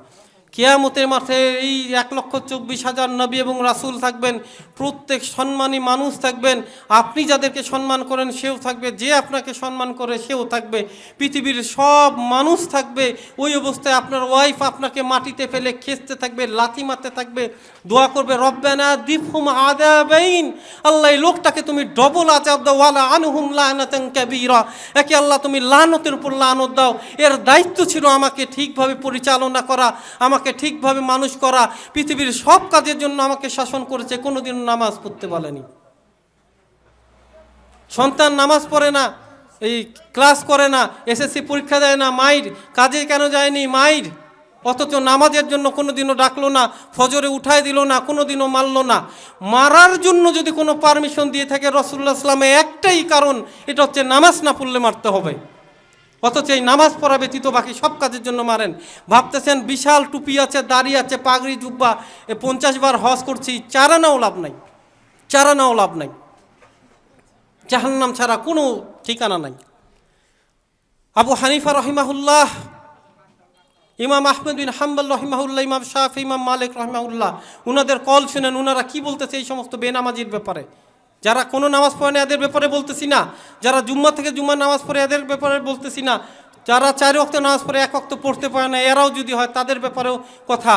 Speaker 1: কিয়ামতের মাঠে এই 1,24,000 নবী এবং রাসূল থাকবেন, প্রত্যেক সম্মানী মানুষ থাকবেন। আপনি যাদেরকে সম্মান করেন সেও থাকবে, যে আপনাকে সম্মান করে সেও থাকবে, পৃথিবীর সব মানুষ থাকবে। ওই অবস্থায় আপনার ওয়াইফ আপনাকে মাটিতে ফেলে খেসতে থাকবে, লাথি মারতে থাকবে, দোয়া করবে, রব্বানা দিফহুম আযাবাইন, আল্লাহ এই লোকটাকে তুমি ডবল আযাব দাও, ওয়ালা আনহুম লানাতান কাবীরা, একে আল্লাহ তুমি লানতের উপর লানত দাও। এর দায়িত্ব ছিল আমাকে ঠিকভাবে পরিচালনা করা, আমাকে ঠিকভাবে মানুষ করা, পৃথিবীর সব কাজের জন্য আমাকে শাসন করেছে, কোনোদিন নামাজ পড়তে বলেনি। সন্তান নামাজ পড়ে না, এই ক্লাস করে না, এসএসসি পরীক্ষা দেয় না, মাইর, কাজে কেন যায়নি মাইর, অথচ নামাজের জন্য কোনোদিনও ডাকলো না, ফজরে উঠায় দিল না, কোনোদিনও মারল না। মারার জন্য যদি কোনো পারমিশন দিয়ে থাকে রাসূলুল্লাহ সাল্লাল্লাহু আলাইহি ওয়াসাল্লাম, একটাই কারণ, এটা হচ্ছে নামাজ না পড়লে মারতে হবে। অথচ এই নামাজ পড়া ব্যতীত বাকি সব কাজের জন্য মারেন। ভাবতেছেন বিশাল টুপি আছে, দাড়ি আছে, পাগড়ি জুব্বা, 50 বার হজ করছি, চারানাও লাভ নাই, চারানাও লাভ নাই, জাহান্নাম ছাড়া কোনো ঠিকানা নাই। আবু হানিফা রহিমাহুল্লাহ, ইমাম আহমদ বিন হাম্বল রহিমাহুল্লাহ, ইমাম শাফি, ইমাম মালিক রহিমাহুল্লাহ, উনাদের কল শুনেন, উনারা কি বলতেছে এই সমস্ত বেনামাজির ব্যাপারে। যারা কোনো নামাজ পড়ে না এদের ব্যাপারে বলতেছি না, যারা জুম্মা থেকে জুম্মা নামাজ পড়ে এদের ব্যাপারে বলতেছি না, যারা 4 ওয়াক্ত নামাজ পড়ে 1 ওয়াক্ত পড়তে পারে না এরাও যদি হয় তাদের ব্যাপারেও কথা।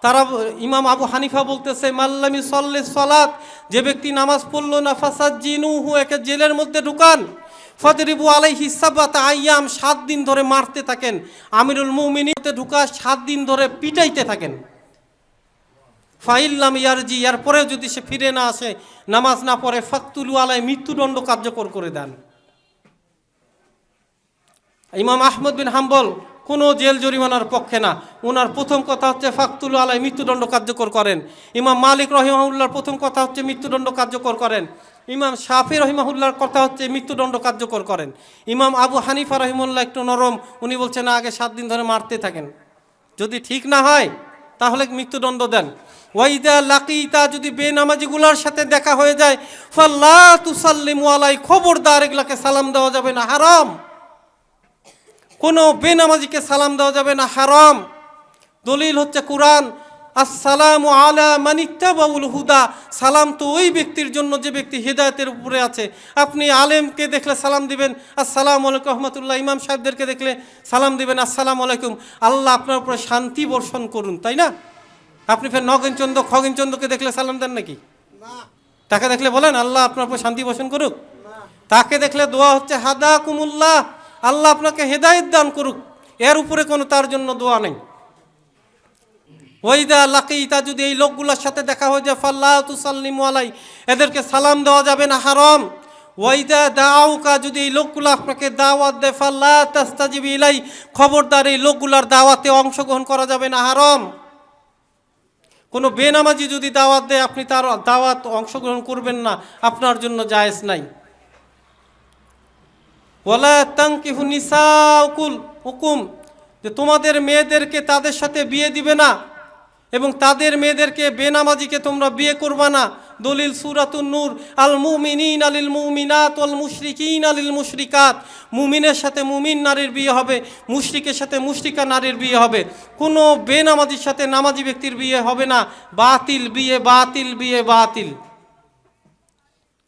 Speaker 1: তারা ইমাম আবু হানিফা বলতেছে, মাল্লামি সল্লি সলাত, যে ব্যক্তি নামাজ পড়লো না, ফাসাজ্জিনুহু, একে জেলের মধ্যে ঢুকান, ফাদরিবু আলাইহি সাবআতা আইয়াম, 7 দিন ধরে মারতে থাকেন, আমিরুল মুমিনিনতে ঢুকা 7 দিন ধরে পিটাইতে থাকেন। ফাইল্লাম ইয়ারজি, এরপরেও যদি সে ফিরে না আসে, নামাজ না পড়ে, ফাকতুলু আলাই, মৃত্যুদণ্ড কার্যকর করে দেন। ইমাম আহমদ বিন হাম্বল কোনো জেল জরিমানার পক্ষে না, ওনার প্রথম কথা হচ্ছে ফাকতুলু আলাই, মৃত্যুদণ্ড কার্যকর করেন। ইমাম মালিক রহিমাহুল্লাহর প্রথম কথা হচ্ছে মৃত্যুদণ্ড কার্যকর করেন। ইমাম শাফি রহিমাহুল্লাহর কথা হচ্ছে মৃত্যুদণ্ড কার্যকর করেন। ইমাম আবু হানিফা রহিমাহুল্লাহ একটু নরম, উনি বলছেন না, আগে 7 দিন ধরে মারতে থাকেন, যদি ঠিক না হয় তাহলে মৃত্যুদণ্ড দেন। ওয়াইদা লাকিতা, যদি বেনামাজিগুলার সাথে দেখা হয়ে যায়, ফাল্লা তুসাল্লিমু আলাই, খবরদার এগুলাকে সালাম দেওয়া যাবে না, হারাম। কোনো বেনামাজিকে সালাম দেওয়া যাবে না, হারাম। দলিল হচ্ছে কোরআন, আসসালামু আলা মানিত্তাবাউল হুদা, সালাম তো ওই ব্যক্তির জন্য যে ব্যক্তি হেদায়েতের উপরে আছে। আপনি আলেমকে দেখলে সালাম দিবেন আসসালামু আলাইকুম রহমতুল্লাহ, ইমাম সাহেবদেরকে দেখলে সালাম দিবেন আসসালামু আলাইকুম, আল্লাহ আপনার উপরে শান্তি বর্ষণ করুন, তাই না? আপনি ফের নগেনচন্দ্র খগেনচন্দ্রকে দেখলে সালাম দেন নাকি? তাকে দেখলে বলেন আল্লাহ আপনার উপর শান্তি বর্ষণ করুক? তাকে দেখলে দোয়া হচ্ছে হাদা কুমুল্লাহ, আল্লাহ আপনাকে হেদায়েত দান করুক, এর উপরে কোনো তার জন্য দোয়া নেই। ওইদা লাকিতা, যদি এই লোকগুলোর সাথে দেখা হয়ে যায় ফাল্লা তুসাল্লিমু আলাই, এদেরকে সালাম দেওয়া যাবে না, হারাম। ওয়াইদা দাউকা, যদি এই লোকগুলো আপনাকে দাওয়াত দেয় ফাল্লা তাস্তাজিব ইলাই, খবরদার এই লোকগুলার দাওয়াতে অংশগ্রহণ করা যাবে না, হারাম। কোনো বেনামাজি যদি দাওয়াত দেয় আপনি তার দাওয়াত অংশগ্রহণ করবেন না, আপনার জন্য জায়েজ নাই। ওয়ালা তানকিহু নিসাউকুল হুকুম, যে তোমাদের মেয়েদেরকে তাদের সাথে বিয়ে দিবে না এবং তাদের মেয়েদেরকে বেনামাজিকে তোমরা বিয়ে করবা না। দলিল সূরাতুন নূর, আল মুমিনিন আলিল মুমিনাত ওয়াল মুশরিকিন আলিল মুশরিকাত, মুমিনের সাথে মুমিন নারীর বিয়ে হবে, মুশরিকের সাথে মুশরিকা নারীর বিয়ে হবে, কোনো বেনামাজির সাথে নামাজি ব্যক্তির বিয়ে হবে না। বাতিল বিয়ে, বাতিল বিয়ে, বাতিল,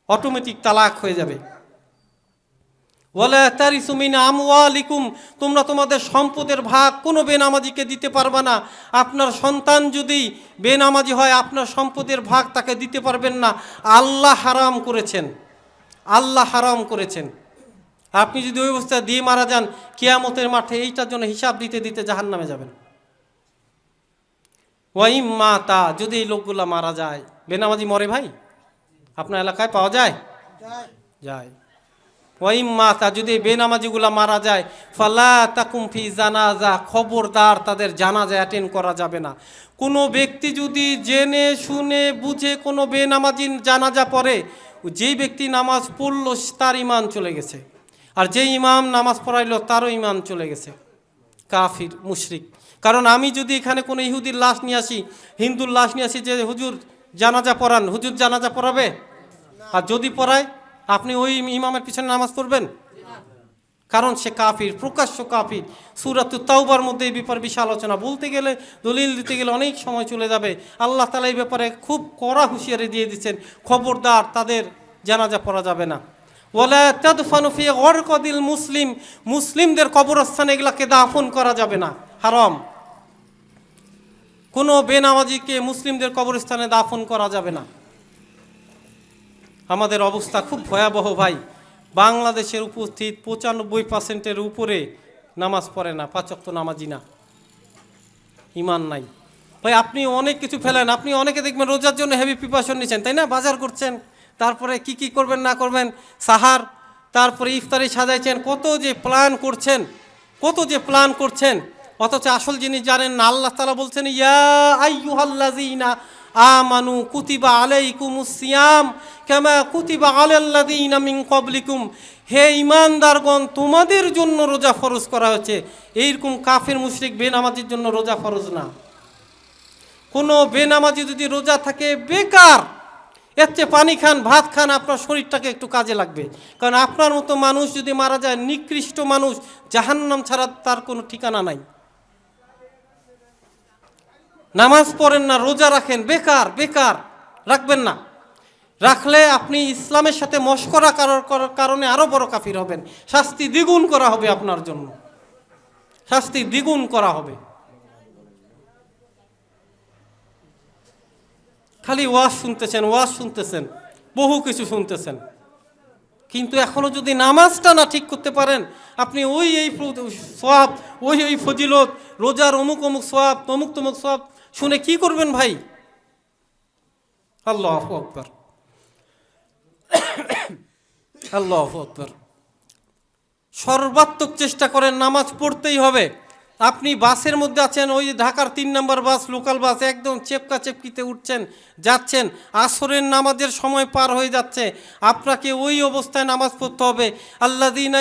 Speaker 1: অটোমেটিক তালাক হয়ে যাবে। ওয়ালা তারিসু মিন আমওয়ালিকুম, তোমরা তোমাদের সম্পদের ভাগ কোনো বেনামাজিকে দিতে পারবে না। আপনার সন্তান যদি বেনামাজি হয় আপনার সম্পদের ভাগ তাকে দিতে পারবেন না, আল্লাহ হারাম করেছেন, আল্লাহ হারাম করেছেন। আপনি যদি ওই অবস্থায় দিয়ে মারা যান, কিয়ামতের মাঠে এইটার জন্য হিসাব দিতে দিতে জাহান্নামে যাবেন। ওয়াইম মাতা, যদি এই লোকগুলা মারা যায়, বেনামাজি মরে ভাই, আপনার এলাকায় পাওয়া যায়? যায়। ওয়াইম মাতা, যদি বেনামাজিগুলা মারা যায়, ফালা তাকুম ফি জানাজা, খবরদার তাদের জানাজা অ্যাটেন্ড করা যাবে না। কোনো ব্যক্তি যদি জেনে শুনে বুঝে কোনো বেনামাজি জানাজা পড়ে, যেই ব্যক্তি নামাজ পড়ল তার ঈমান চলে গেছে, আর যেই ইমাম নামাজ পড়াইলো তারও ঈমান চলে গেছে, কাফির মুশরিক। কারণ আমি যদি এখানে কোনো ইহুদির লাশ নিয়ে আসি, হিন্দুর লাশ নিয়ে আসি, যে হুজুর জানাজা পড়ান, হুজুর জানাজা পড়াবে? আর যদি পড়ায় আপনি ওই ইমামের পিছনে নামাজ পড়বেন? কারণ সে কাফির, প্রকাশ্য কাফির। সূরাতুত তাওবার মধ্যে এই ব্যাপারে বিশাল আলোচনা, বলতে গেলে দলিল দিতে গেলে অনেক সময় চলে যাবে। আল্লাহ তাআলা এই ব্যাপারে খুব কড়া হুঁশিয়ারি দিয়ে দিচ্ছেন, খবরদার তাদের জানাজা পড়া যাবে না। ওয়ালা তাদফানু ফি গরকাদিল মুসলিম, মুসলিমদের কবরস্থানে এগুলাকে দাফন করা যাবে না, হারাম। কোনো বেনামাজিকে মুসলিমদের কবরস্থানে দাফন করা যাবে না। আমাদের অবস্থা খুব ভয়াবহ ভাই, বাংলাদেশের উপস্থিত 95% উপরে নামাজ পড়ে না, 5 ওয়াক্ত নামাজি না, ঈমান নাই। ভাই আপনি অনেক কিছু ফেলেন, আপনি অনেকে দেখবেন রোজার জন্য হেভি প্রিপারেশন নিচ্ছেন, তাই না? বাজার করছেন, তারপরে কি কি করবেন না করবেন, সাহার, তারপরে ইফতারি সাজাইছেন, কত যে প্ল্যান করছেন, কত যে প্ল্যান করছেন, অথচ আসল জিনিস জানেন না। আল্লাহ তাআলা বলছেন, ইয়া আইয়ুহাল্লাযীনা আমানু কুতিবা আলাইকুমুস সিয়াম কামা কুতিবা আলাল্লাযীনা মিন ক্বাবলিকুম, হে ঈমানদারগণ তোমাদের জন্য রোজা ফরজ করা হয়েছে। এইরকম কাফির মুশরিক বেনামাজির জন্য রোজা ফরজ না। কোনো বেনামাজি যদি রোজা থাকে বেকার, এর চেয়ে পানি খান, ভাত খান, আপনার শরীরটাকে একটু কাজে লাগবে। কারণ আপনার মতো মানুষ যদি মারা যায়, নিকৃষ্ট মানুষ, জাহান্নাম ছাড়া তার কোনো ঠিকানা নাই। নামাজ পড়েন না, রোজা রাখেন, বেকার, বেকার রাখবেন না। রাখলে আপনি ইসলামের সাথে মশকরা করার কারণে আরো বড় কাফির হবেন, শাস্তি দ্বিগুণ করা হবে আপনার জন্য, শাস্তি দ্বিগুণ করা হবে। খালি ওয়াজ শুনতেছেন, ওয়াজ শুনতেছেন, বহু কিছু শুনতেছেন, কিন্তু এখনো যদি নামাজটা না ঠিক করতে পারেন, আপনি ওই এই সওয়াব, ওই ওই ফজিলত, রোজার অমুক অমুক সওয়াব, তমুক তমুক সওয়াব শুনে কি করবেন ভাই? আল্লাহু আকবার, আল্লাহু আকবার। সর্বাত্মক চেষ্টা করেন, নামাজ পড়তেই হবে। আপনি বাসের মধ্যে আছেন, ওই ঢাকার 3 নম্বর বাস, লোকাল বাস, একদম চেপকা চেপকিতে উঠছেন, যাচ্ছেন, আসরের নামাজের সময় পার হয়ে যাচ্ছে, আপনাকে ওই অবস্থায় নামাজ পড়তে হবে। আল্লাযীনা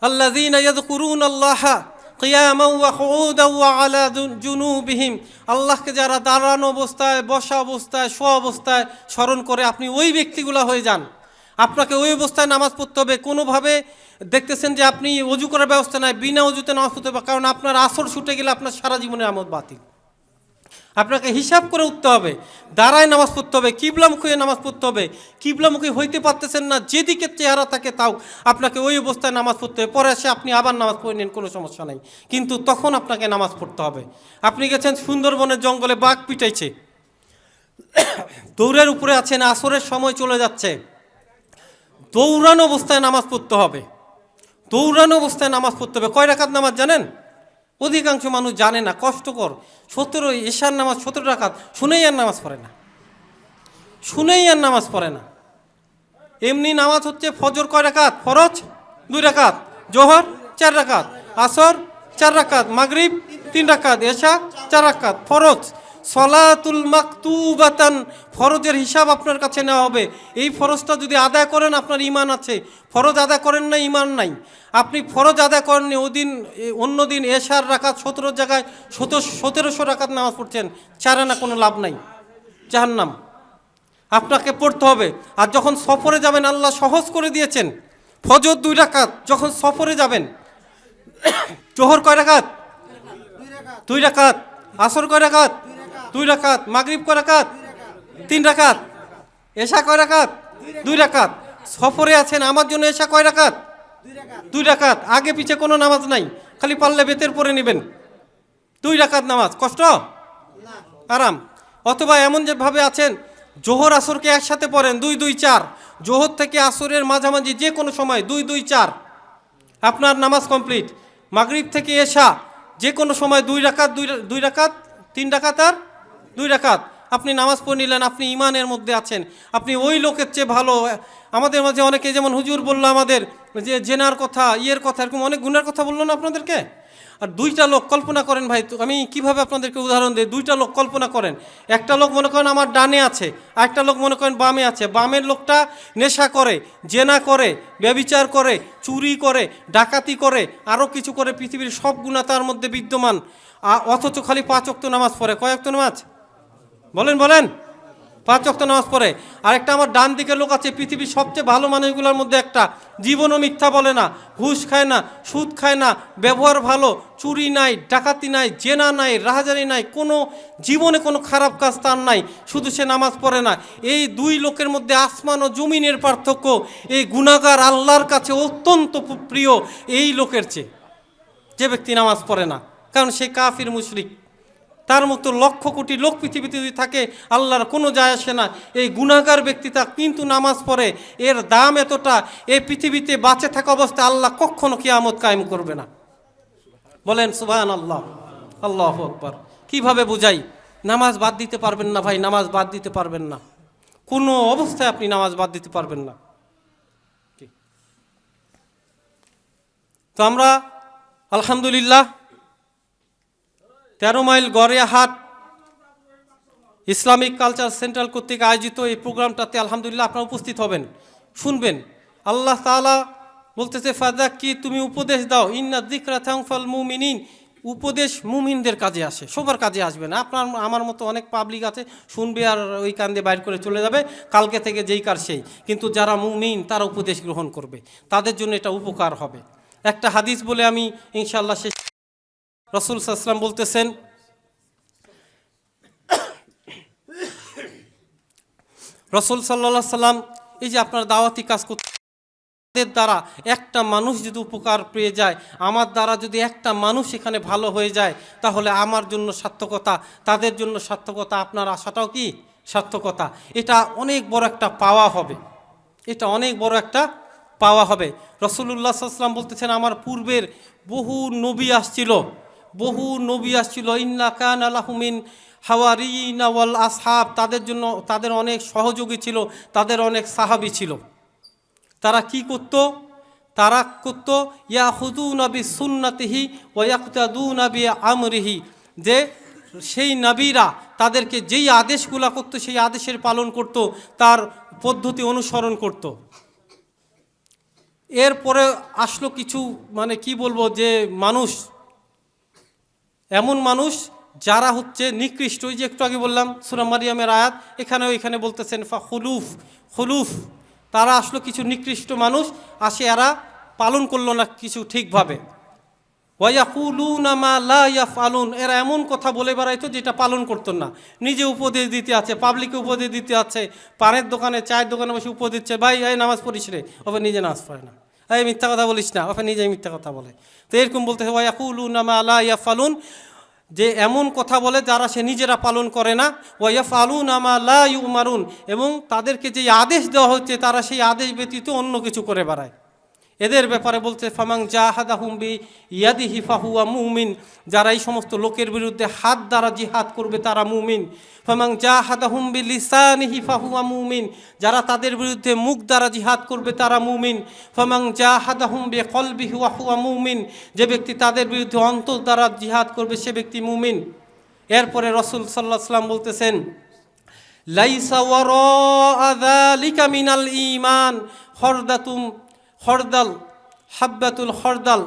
Speaker 1: আল্লাযীনা ইয়াযকুরুনাল্লাহা কিয়ামান ওয়া কুউদান ওয়া আলা জুনুবিহিম, আল্লাহকে যারা দাঁড়ানো অবস্থায়, বসা অবস্থায়, শোয়া অবস্থায় স্মরণ করে, আপনি ওই ব্যক্তিগুলো হয়ে যান। আপনাকে ওই অবস্থায় নামাজ পড়তে হবে। কোনোভাবে দেখতেছেন যে আপনি ওযু করার ব্যবস্থা নাই, বিনা ওযুতে নামাজ পড়তে হবে, কারণ আপনার আসর ছুটে গেলে আপনার সারা জীবনের আমল বাতিল। আপনাকে হিসাব করে উঠতে হবে, দাঁড়ায় নামাজ পড়তে হবে, কিবলামুখী হয়ে নামাজ পড়তে হবে। কিবলামুখী হইতে পারতেছেন না, যেদিকে চেহারা থাকে তাও আপনাকে ওই অবস্থায় নামাজ পড়তে হবে। পরে এসে আপনি আবার নামাজ পড়ে নিন, কোনো সমস্যা নাই, কিন্তু তখন আপনাকে নামাজ পড়তে হবে। আপনি গেছেন সুন্দরবনের জঙ্গলে, বাঘ পিটাইছে, দৌড়ের উপরে আছেন, আসরের সময় চলে যাচ্ছে, দৌড়ানো অবস্থায় নামাজ পড়তে হবে। দৌড়ানো অবস্থায় নামাজ পড়তে হবে। কয় রাকাত নামাজ জানেন? অধিকাংশ মানুষ জানে না, কষ্টকর। 17 এশার নামাজ 17 রাকাত, শুনেই আর নামাজ পড়ে না, শুনেই আর নামাজ পড়ে না। এমনি নামাজ হচ্ছে ফজর কয় রাকাত? ফরজ 2 রাকাত, জোহর 4 রাকাত, আসর 4 রাকাত, মাগরিব 3 রাকাত, এশা 4 রাকাত, ফরজ। সলাতুল মাকতুবাতান, ফরজের হিসাব আপনার কাছে নেওয়া হবে। এই ফরজটা যদি আদায় করেন আপনার ঈমান আছে, ফরজ আদায় করেন না, ঈমান নাই। আপনি ফরজ আদায় করেননি, ওদিন অন্য দিন এশার রাকাত 17 জায়গায় 1700 রাকাত নামাজ পড়ছেন, 4 আনা কোনো লাভ নাই, জাহান্নাম। আপনাকে পড়তে হবে। আর যখন সফরে যাবেন, আল্লাহ সহজ করে দিয়েছেন, ফজর 2 রাকাত। যখন সফরে যাবেন, জোহর কয় রাকাত? 2 রাকাত, আসর কয় রাকাত? 2 রাকাত, মাগরিব কয় রাকাত? 3 রাকাত, এশা কয় রাকাত? 2 রাকাত। সফরে আছেন, আমার জন্য এশা কয় রাকাত? 2 রাকাত। আগে পিছে কোনো নামাজ নাই, খালি পারলে বেতের পরে নেবেন। 2 রাকাত নামাজ, কষ্ট? আরাম। অথবা এমন যেভাবে আছেন, জোহর আসরকে একসাথে পড়েন, 2 2 4। জোহর থেকে আসরের মাঝামাঝি যে কোনো সময় 2 2 4, আপনার নামাজ কমপ্লিট। মাগরিব থেকে এশা যে কোনো সময় 2 রাকাত, 2 রাকাত, 3 রাকাত আর 2 রাকাত, আপনি নামাজ পড়ে নিলেন, আপনি ঈমানের মধ্যে আছেন, আপনি ওই লোকের চেয়ে ভালো। আমাদের মাঝে অনেকে, যেমন হুজুর বললো আমাদের যে জেনার কথা, ইয়ের কথা, এরকম অনেক গুণের কথা বললো না আপনাদেরকে। আর 2টা লোক কল্পনা করেন ভাই, আমি কিভাবে আপনাদেরকে উদাহরণ দিই। 2টা লোক কল্পনা করেন, একটা লোক মনে করেন আমার ডানে আছে, আর একটা লোক মনে করেন বামে আছে। বামের লোকটা নেশা করে, জেনা করে, ব্যভিচার করে, চুরি করে, ডাকাতি করে, আরও কিছু করে, পৃথিবীর সব গুণা তার মধ্যে বিদ্যমান, অথচ খালি 5 ওয়াক্ত নামাজ পড়ে। কয় ওয়াক্ত নামাজ? বলেন বলেন। 5 ওয়াক্ত নামাজ পড়ে। আরেকটা আমার ডান দিকের লোক আছে, পৃথিবীর সবচেয়ে ভালো মানুষগুলোর মধ্যে একটা, জীবনও মিথ্যা বলে না, ঘুষ খায় না, সুদ খায় না, ব্যবহার ভালো, চুরি নাই, ডাকাতি নাই, জেনা নাই, রাহাজানি নাই, কোনো জীবনে কোনো খারাপ কাজ তার নাই, শুধু সে নামাজ পড়ে না। এই 2 লোকের মধ্যে আসমান ও জমিনের পার্থক্য। এই গুনাহগার আল্লাহর কাছে অত্যন্ত প্রিয় এই লোকের চেয়ে, যে ব্যক্তি নামাজ পড়ে না, কারণ সে কাফির, মুশরিক। তার মতো লক্ষ কোটি লোক পৃথিবীতে যদি থাকে, আল্লাহর কোনো যায় আসে না। এই গুনাহগার ব্যক্তিটা কিন্তু নামাজ পড়ে, এর দাম এতটা, এই পৃথিবীতে বাঁচে থাকা অবস্থায় আল্লাহ কখনো কিয়ামত কায়েম করবে না। বলেন সুবহানাল্লাহ, আল্লাহু আকবার। কিভাবে বুঝাই? নামাজ বাদ দিতে পারবেন না ভাই, নামাজ বাদ দিতে পারবেন না, কোনো অবস্থায় আপনি নামাজ বাদ দিতে পারবেন না। তো আমরা আলহামদুলিল্লাহ 13 mile Gariahat Islamic culture central কর্তৃক আয়োজিত এই প্রোগ্রামটাতে আলহামদুলিল্লাহ আপনারা উপস্থিত হবেন, শুনবেন। আল্লাহ তাআলা বলতেছে, ফাযাক্কি, তুমি উপদেশ দাও, ইন্না যিকরা তানফাল মুমিনিন, উপদেশ মুমিনদের কাজে আসে, সবার কাজে আসবে না। আপনার আমার মতো অনেক পাবলিক আছে, শুনবে আর ওই কান্দে বাইর করে চলে যাবে, কালকে থেকে যেই কার সেই। কিন্তু যারা মুমিন তারা উপদেশ গ্রহণ করবে, তাদের জন্য এটা উপকার হবে। একটা হাদিস বলে আমি ইনশাআল্লাহ শেষ। রাসূল সাল্লাল্লাহু আলাইহি ওয়াসাল্লাম বলতেছেন, রাসূল সাল্লাল্লাহু আলাইহি ওয়াসাল্লাম, এই যে আপনার দাওয়াতি কাজ করতে দ্বারা একটা মানুষ যদি উপকার পেয়ে যায়, আমার দ্বারা যদি একটা মানুষ এখানে ভালো হয়ে যায়, তাহলে আমার জন্য সার্থকতা, তাদের জন্য সার্থকতা, আপনার আশাটাও কি সার্থকতা। এটা অনেক বড় একটা পাওয়া হবে, এটা অনেক বড় একটা পাওয়া হবে। রাসূলুল্লাহ সাল্লাল্লাহু আলাইহি ওয়াসাল্লাম বলতেছেন, আমার পূর্বের বহু নবী আসছিল, বহু নবী আসছিল, ইন্না কানা লাহুম মিন হাওয়ারিয়িনা ওয়াল আসহাব, তাদের জন্য তাদের অনেক সহযোগী ছিল, তাদের অনেক সাহাবী ছিল। তারা কি করত? তারা করত ইয়াখুযুনা বিসুন্নাতিহি ওয়া ইয়াকতাদুনা বিআমরিহি, যে সেই নবীরা তাদেরকে যেই আদেশগুলো করত সেই আদেশের পালন করত, তার পদ্ধতি অনুসরণ করত। এরপরে আসলো কিছু, মানে কি বলবো, যে মানুষ, এমন মানুষ যারা হচ্ছে নিকৃষ্ট। ওই যে একটু আগে বললাম সূরা মারিয়ামের আয়াত, এখানে বলতেছেন খুলুফ, তারা আসলো কিছু নিকৃষ্ট মানুষ, আসে এরা পালন করলো না কিছু ঠিকভাবে। ওয়ায়াকুলুনা মা লা ইয়াফআলুন, এরা এমন কথা বলে বেড়াইতো যেটা পালন করতো না। নিজে উপদেশ দিতে আছে, পাবলিকে উপদেশ দিতে আছে, পানের দোকানে চায়ের দোকানে বসে উপদেশ দিচ্ছে, ভাই এই নামাজ পড়িস রে, ওপে নিজে নামাজ পড়ে না। এই মিথ্যা কথা বলিস না, ওপে নিজেই মিথ্যা কথা বলে। তো এরকম বলতে হয় ওয়ায়াকুলুনা মা লা ইয়াফআলুন, যে এমন কথা বলে যারা সে নিজেরা পালন করে না। ওয়ায়াফআলুনা মা লা ইউমারুন, এবং তাদেরকে যে আদেশ দেওয়া হচ্ছে তারা সেই আদেশ ব্যতীত অন্য কিছু করে বেড়ায়। এদের ব্যাপারে বলছে ফামাং জাহাদাহুম বি ইয়াদিহি ফাহুয়া মুমিন, যারা এই সমস্ত লোকের বিরুদ্ধে হাত দ্বারা জিহাদ করবে তারা মুমিন। ফামাং জাহাদাহুম বি লিসানিহি ফাহুয়া মুমিন, যারা তাদের বিরুদ্ধে মুখ দ্বারা জিহাদ করবে তারা মুমিন। ফামাং জাহাদাহুম বি কলবিহি ওয়া হুয়া মুমিন, যে ব্যক্তি তাদের বিরুদ্ধে অন্তর দ্বারা জিহাদ করবে সে ব্যক্তি মুমিন। এরপরে রাসূল সাল্লাল্লাহু আলাইহি ওয়াসাল্লাম বলতেছেন লাইসা ওয়ারা যালিকা মিনাল ঈমান খরদাল হাব্বাতুল খরদাল,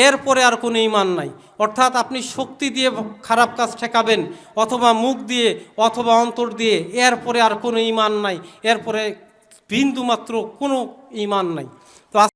Speaker 1: এরপরে আর কোনো ঈমান নাই। অর্থাৎ আপনি শক্তি দিয়ে খারাপ কাজ ঠেকাবেন, অথবা মুখ দিয়ে, অথবা অন্তর দিয়ে, এরপরে আর কোনো ঈমান নাই, এরপরে বিন্দুমাত্র কোনো ঈমান নাই।